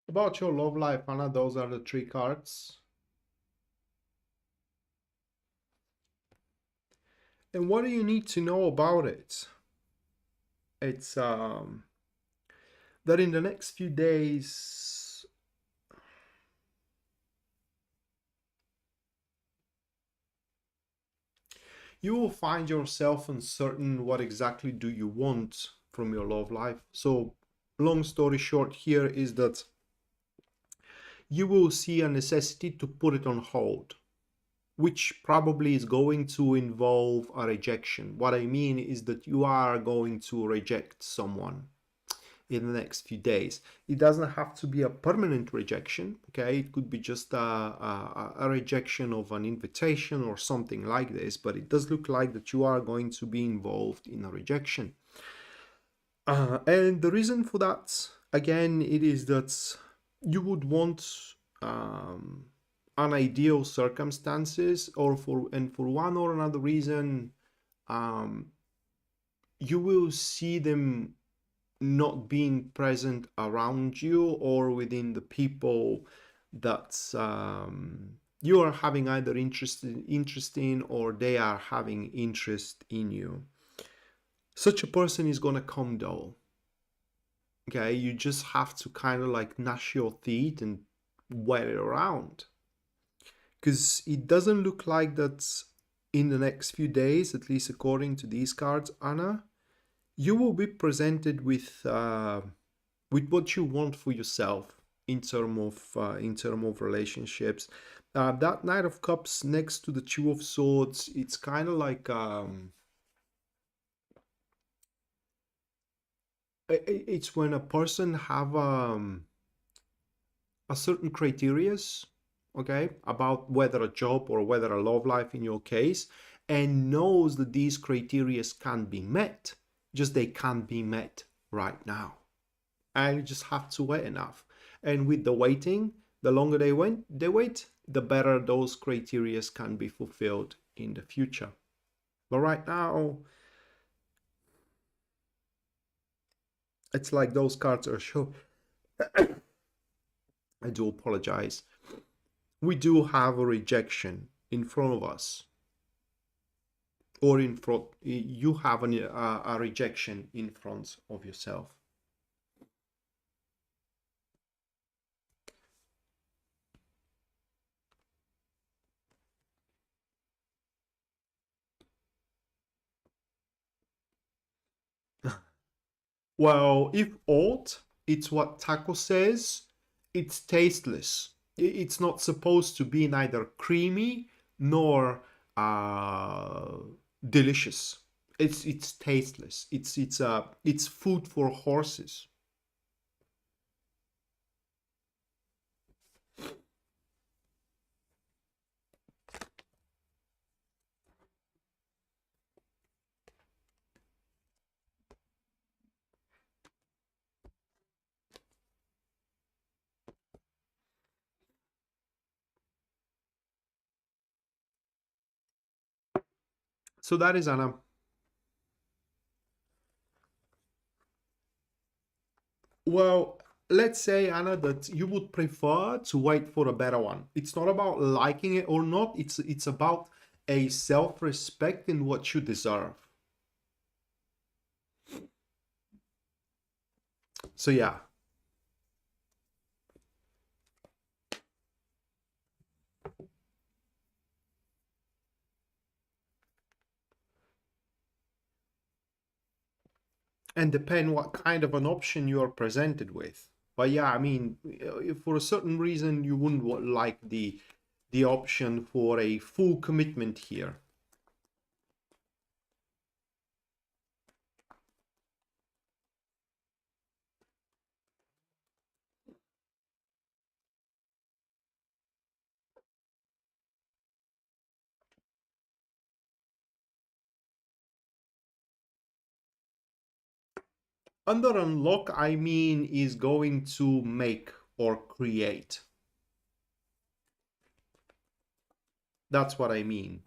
About your love life, Anna, those are the three cards. And what do you need to know about it? It's that in the next few days, you will find yourself uncertain what exactly do you want from your love life. So long story short here is that you will see a necessity to put it on hold, which probably is going to involve a rejection. What I mean is that you are going to reject someone in the next few days. It doesn't have to be a permanent rejection, okay? It could be just a rejection of an invitation or something like this, but it does look like that you are going to be involved in a rejection. And the reason for that, again, it is that you would want um, an ideal circumstances, or for one or another reason, um, you will see them not being present around you or within the people that you are having either interest in, or they are having interest in you. Such a person is going to come though. Okay, you just have to kind of like gnash your teeth and wait it around, because it doesn't look like that in the next few days, at least according to these cards, Anna, you will be presented with what you want for yourself in term of relationships. That Knight of Cups next to the Two of Swords, it's kind of like it's when a person have a certain criterias, okay, about whether a job or whether a love life in your case, and knows that these criterias can be met, just they can't be met right now. And you just have to wait enough. And with the waiting, the longer they wait, the better those criterias can be fulfilled in the future. But right now, it's like those cards are show. I do apologize. We do have a rejection in front of us, or in front. You have a rejection in front of yourself. Well, if oat, it's what taco says, it's tasteless. It's not supposed to be neither creamy nor uh, delicious. It's tasteless. It's food for horses. So that is Anna. Well, let's say, Anna, that you would prefer to wait for a better one. It's not about liking it or not. It's about a self-respect in what you deserve. So yeah. And depend what kind of an option you are presented with. But yeah, I mean, if for a certain reason you wouldn't like the option for a full commitment here. Under unlock, I mean, is going to make or create. That's what I mean.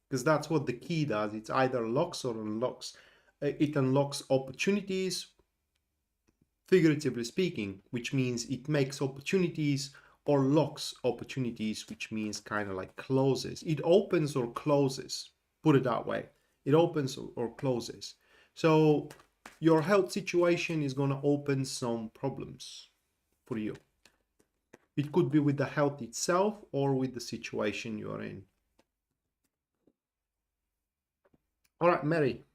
Because that's what the key does. It's either locks or unlocks. It unlocks opportunities, figuratively speaking, which means it makes opportunities, or locks opportunities, which means kind of like closes. It opens or closes, put it that way. It opens or closes. So your health situation is going to open some problems for you. It could be with the health itself or with the situation you're in. All right, Mary.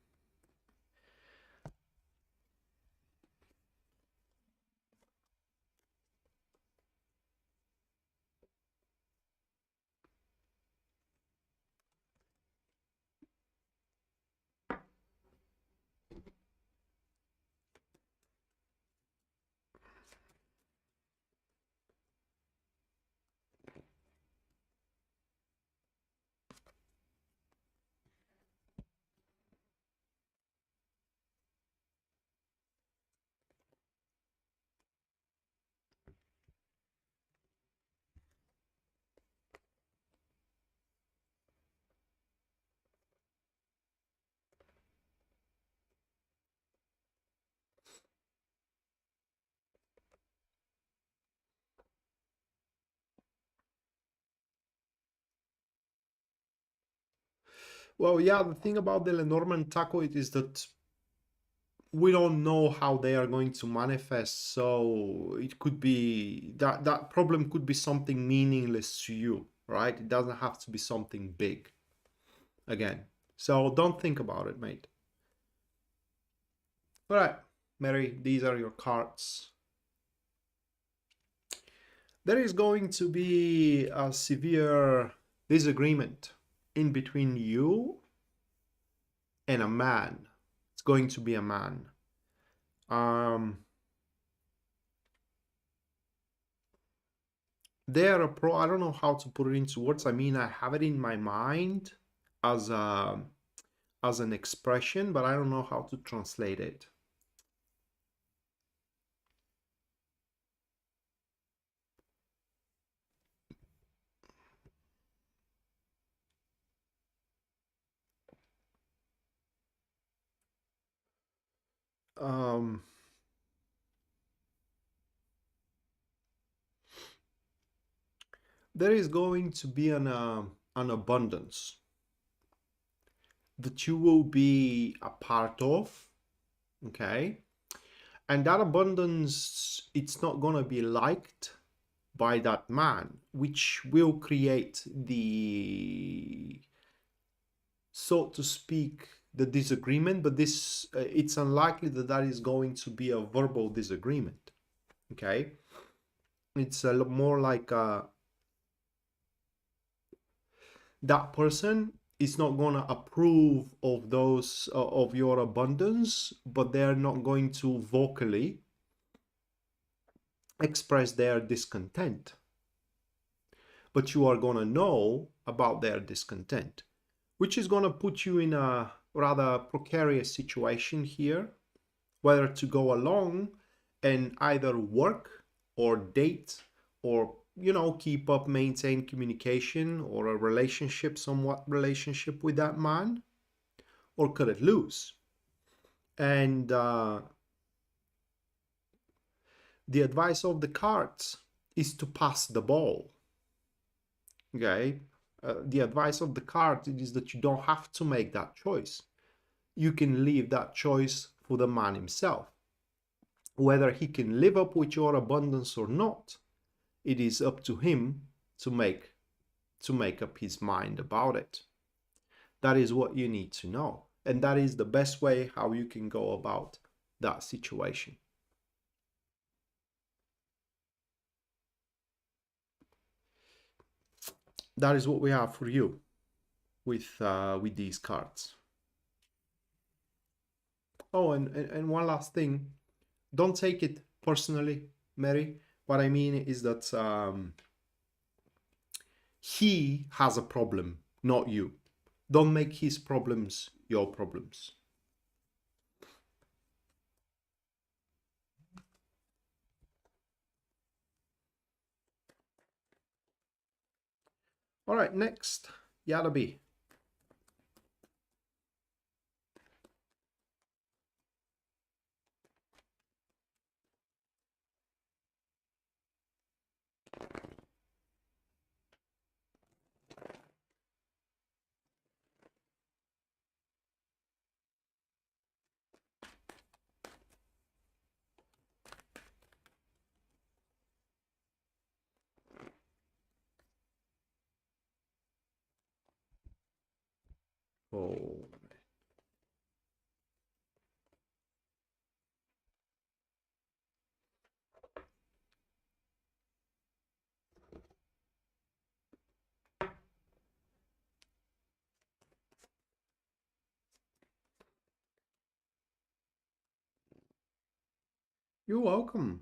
Well, yeah, the thing about the Lenormand taco it is that we don't know how they are going to manifest, so it could be that problem could be something meaningless to you, right? It doesn't have to be something big again. So don't think about it, mate. All right, Mary, these are your cards. There is going to be a severe disagreement in between you and a man. It's going to be a man. Um, they're a pro. I don't know how to put it into words. I mean, I have it in my mind as an expression, but I don't know how to translate it. Um, there is going to be an abundance that you will be a part of, okay? And that abundance, it's not going to be liked by that man, which will create the, so to speak, the disagreement, but this it's unlikely that that is going to be a verbal disagreement. Okay, it's a more like that person is not going to approve of those of your abundance, but they're not going to vocally express their discontent. But you are going to know about their discontent, which is going to put you in a rather precarious situation here, whether to go along and either work or date or, you know, keep up, maintain communication or a relationship, somewhat relationship with that man, or cut it loose. And the advice of the cards is to pass the ball. Okay, the advice of the card is that you don't have to make that choice. You can leave that choice for the man himself. Whether he can live up with your abundance or not, it is up to him to make up his mind about it. That is what you need to know, and that is the best way how you can go about that situation. That is what we have for you with these cards. Oh, and one last thing, don't take it personally, Mary. What I mean is that he has a problem, not you. Don't make his problems your problems. All right, next, Yadabi. Oh. You're welcome.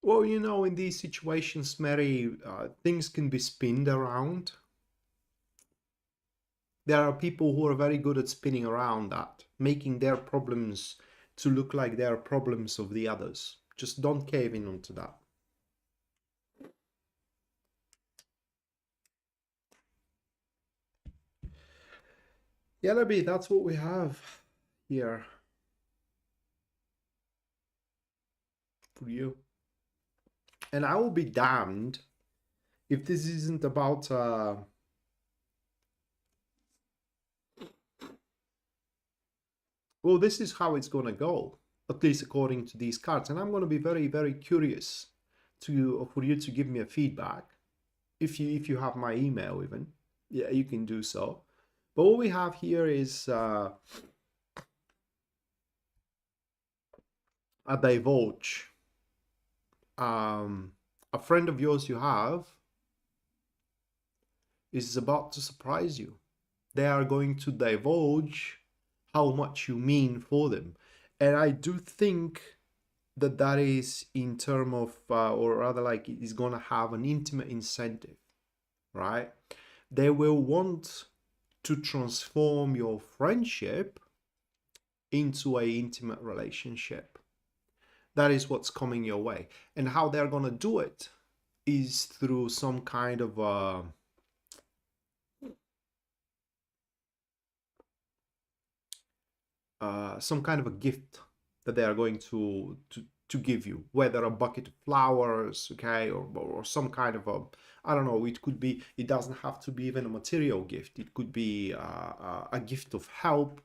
Well, you know, in these situations, Mary, things can be spinned around. There are people who are very good at spinning around that, making their problems to look like they're problems of the others. Just don't cave in onto that. Yeah, Libby, that's what we have here for you. And I will be damned if this isn't about well, this is how it's going to go, at least according to these cards. And I'm going to be very, very curious for you to give me a feedback. If you have my email even, yeah, you can do so. But what we have here is a divulge. A friend of yours you have is about to surprise you. They are going to divulge how much you mean for them. And I do think that that is in term of, or rather like it is going to have an intimate incentive, right? They will want to transform your friendship into a intimate relationship. That is what's coming your way. And how they're going to do it is through some kind of some kind of a gift that they are going to give you, whether a bucket of flowers, okay, or some kind of a, I don't know, it could be, it doesn't have to be even a material gift. It could be a gift of help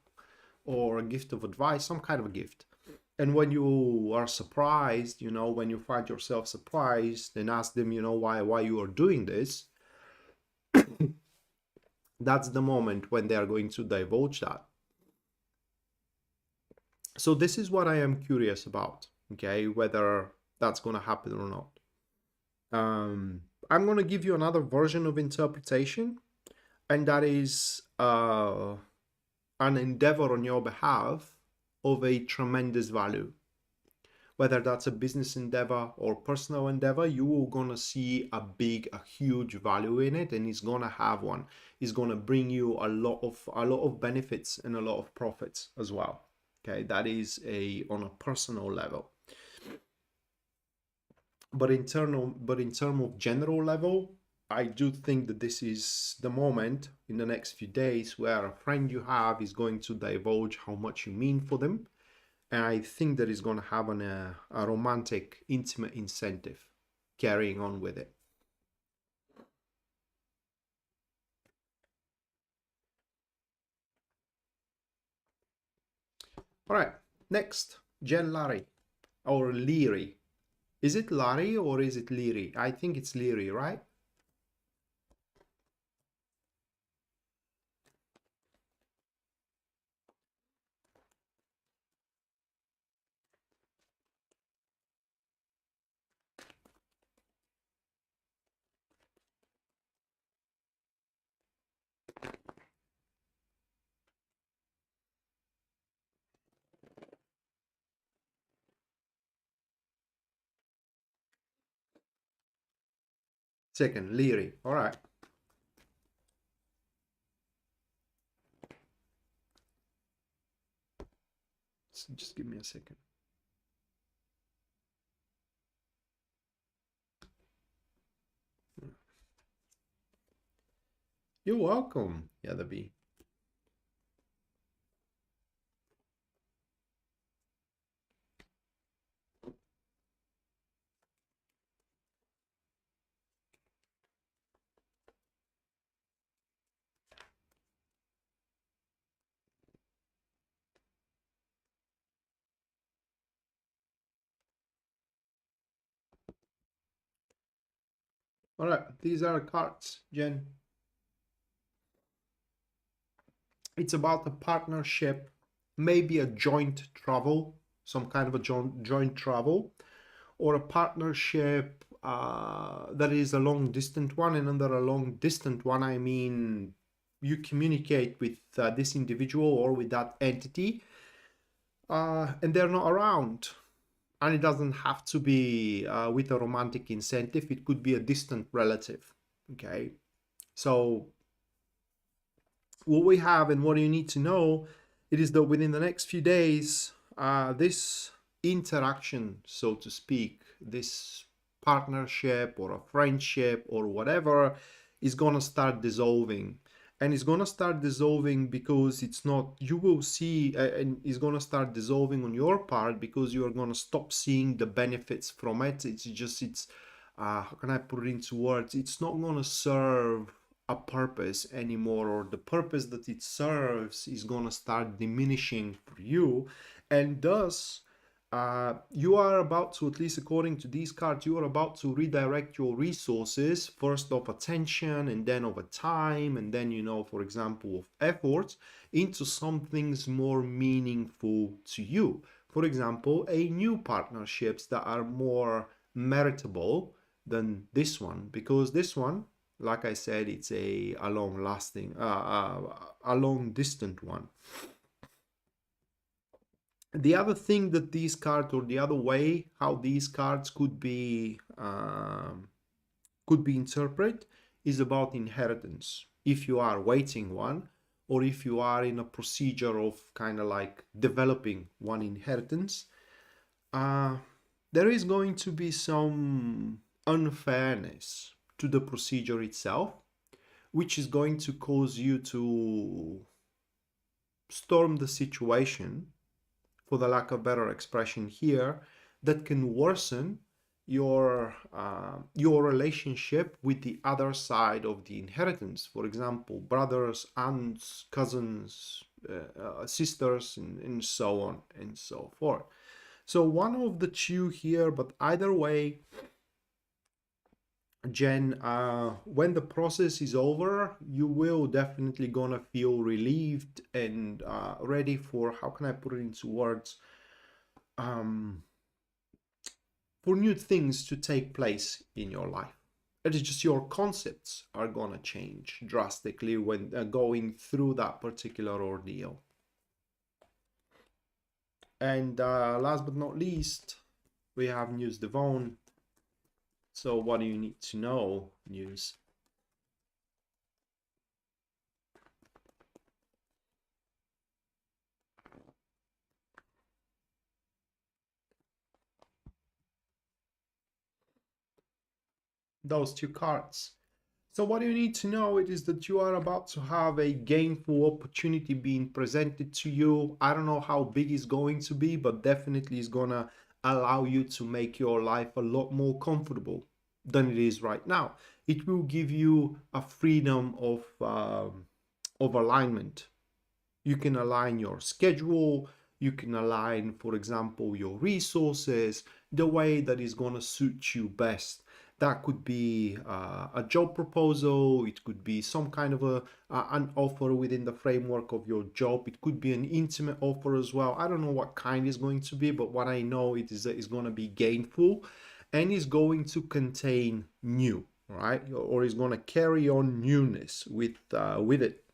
or a gift of advice, some kind of a gift. And when you are surprised, you know, when you find yourself surprised and ask them, you know, why you are doing this, that's the moment when they are going to divulge that. So this is what I am curious about, okay, whether that's going to happen or not. I'm going to give you another version of interpretation, and that is an endeavor on your behalf of a tremendous value. Whether that's a business endeavor or personal endeavor, you are going to see a huge value in it, and it's going to have one. It's going to bring you a lot of benefits and a lot of profits as well. Okay, that is on a personal level. But in terms of general level, I do think that this is the moment in the next few days where a friend you have is going to divulge how much you mean for them. And I think that is going to have a romantic, intimate incentive carrying on with it. All right, next, Jen Larry or Leary. Is it Larry or is it Leary? I think it's Leary, right? Second, Leary. All right. Just give me a second. You're welcome, Yadabi. All right, these are cards, Jen. It's about a partnership, maybe a joint travel, some kind of a joint travel, or a partnership that is a long distant one. And under a long distant one, I mean you communicate with this individual or with that entity, and they're not around. And it doesn't have to be with a romantic incentive. It could be a distant relative. Okay, so what we have and what you need to know, it is that within the next few days, this interaction, so to speak, this partnership or a friendship or whatever, is going to start dissolving. And it's going to start dissolving because it's not, you will see, and it's going to start dissolving on your part because you are going to stop seeing the benefits from it. It's just, how can I put it into words? It's not going to serve a purpose anymore, or the purpose that it serves is going to start diminishing for you. And thus, you are about to, at least according to these cards, you are about to redirect your resources, first of attention and then of time, and then, you know, for example, of effort, into some things more meaningful to you. For example, a new partnerships that are more meritable than this one, because this one, like I said, it's a long lasting, a long distant one. The other thing that these cards, or the other way how these cards could be interpreted, is about inheritance. If you are waiting one, or if you are in a procedure of kind of like developing one inheritance, there is going to be some unfairness to the procedure itself, which is going to cause you to storm the situation, for the lack of better expression here, that can worsen your relationship with the other side of the inheritance. For example, brothers, aunts, cousins, sisters, and so on and so forth. So one of the two here, but either way, Jen, when the process is over, you will definitely gonna feel relieved and ready for, how can I put it into words, for new things to take place in your life. It is just your concepts are gonna change drastically when going through that particular ordeal. And last but not least, we have News Devon. So what do you need to know, News? Those two cards. So what you need to know it is that you are about to have a gainful opportunity being presented to you. I don't know how big it's going to be, but definitely it's gonna allow you to make your life a lot more comfortable than it is right now. It will give you a freedom of alignment. You can align your schedule, you can align, for example, your resources the way that is going to suit you best. That could be a job proposal, it could be some kind of an offer within the framework of your job, it could be an intimate offer as well. I don't know what kind is going to be, but what I know it is that it's going to be gainful and is going to contain new, right? Or is going to carry on newness with it.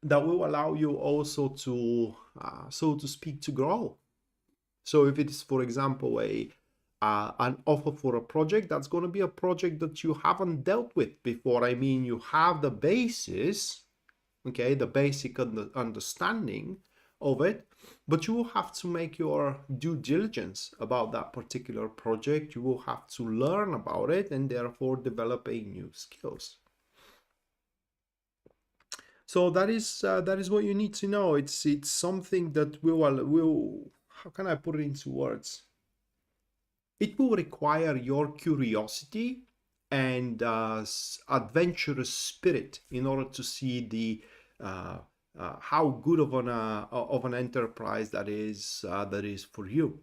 That will allow you also to, so to speak, to grow. So if it is, for example, an offer for a project, that's going to be a project that you haven't dealt with before. I mean, you have the basis, okay, the basic understanding of it, but you will have to make your due diligence about that particular project. You will have to learn about it and therefore develop a new skills. So that is what you need to know. It's something that will, how can I put it into words? It will require your curiosity and adventurous spirit in order to see the how good of an enterprise that is for you.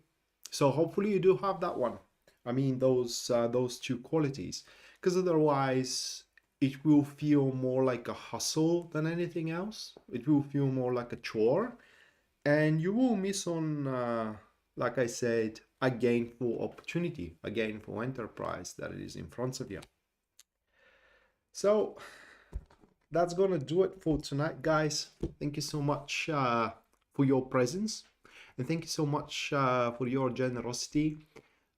So hopefully you do have that one. I mean those two qualities, because otherwise it will feel more like a hustle than anything else. It will feel more like a chore, and you will miss on, like I said, a gainful opportunity, a gainful enterprise that is in front of you. So that's gonna do it for tonight, guys. Thank you so much for your presence, and thank you so much for your generosity.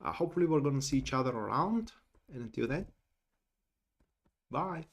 Hopefully we're gonna see each other around, and until then, bye.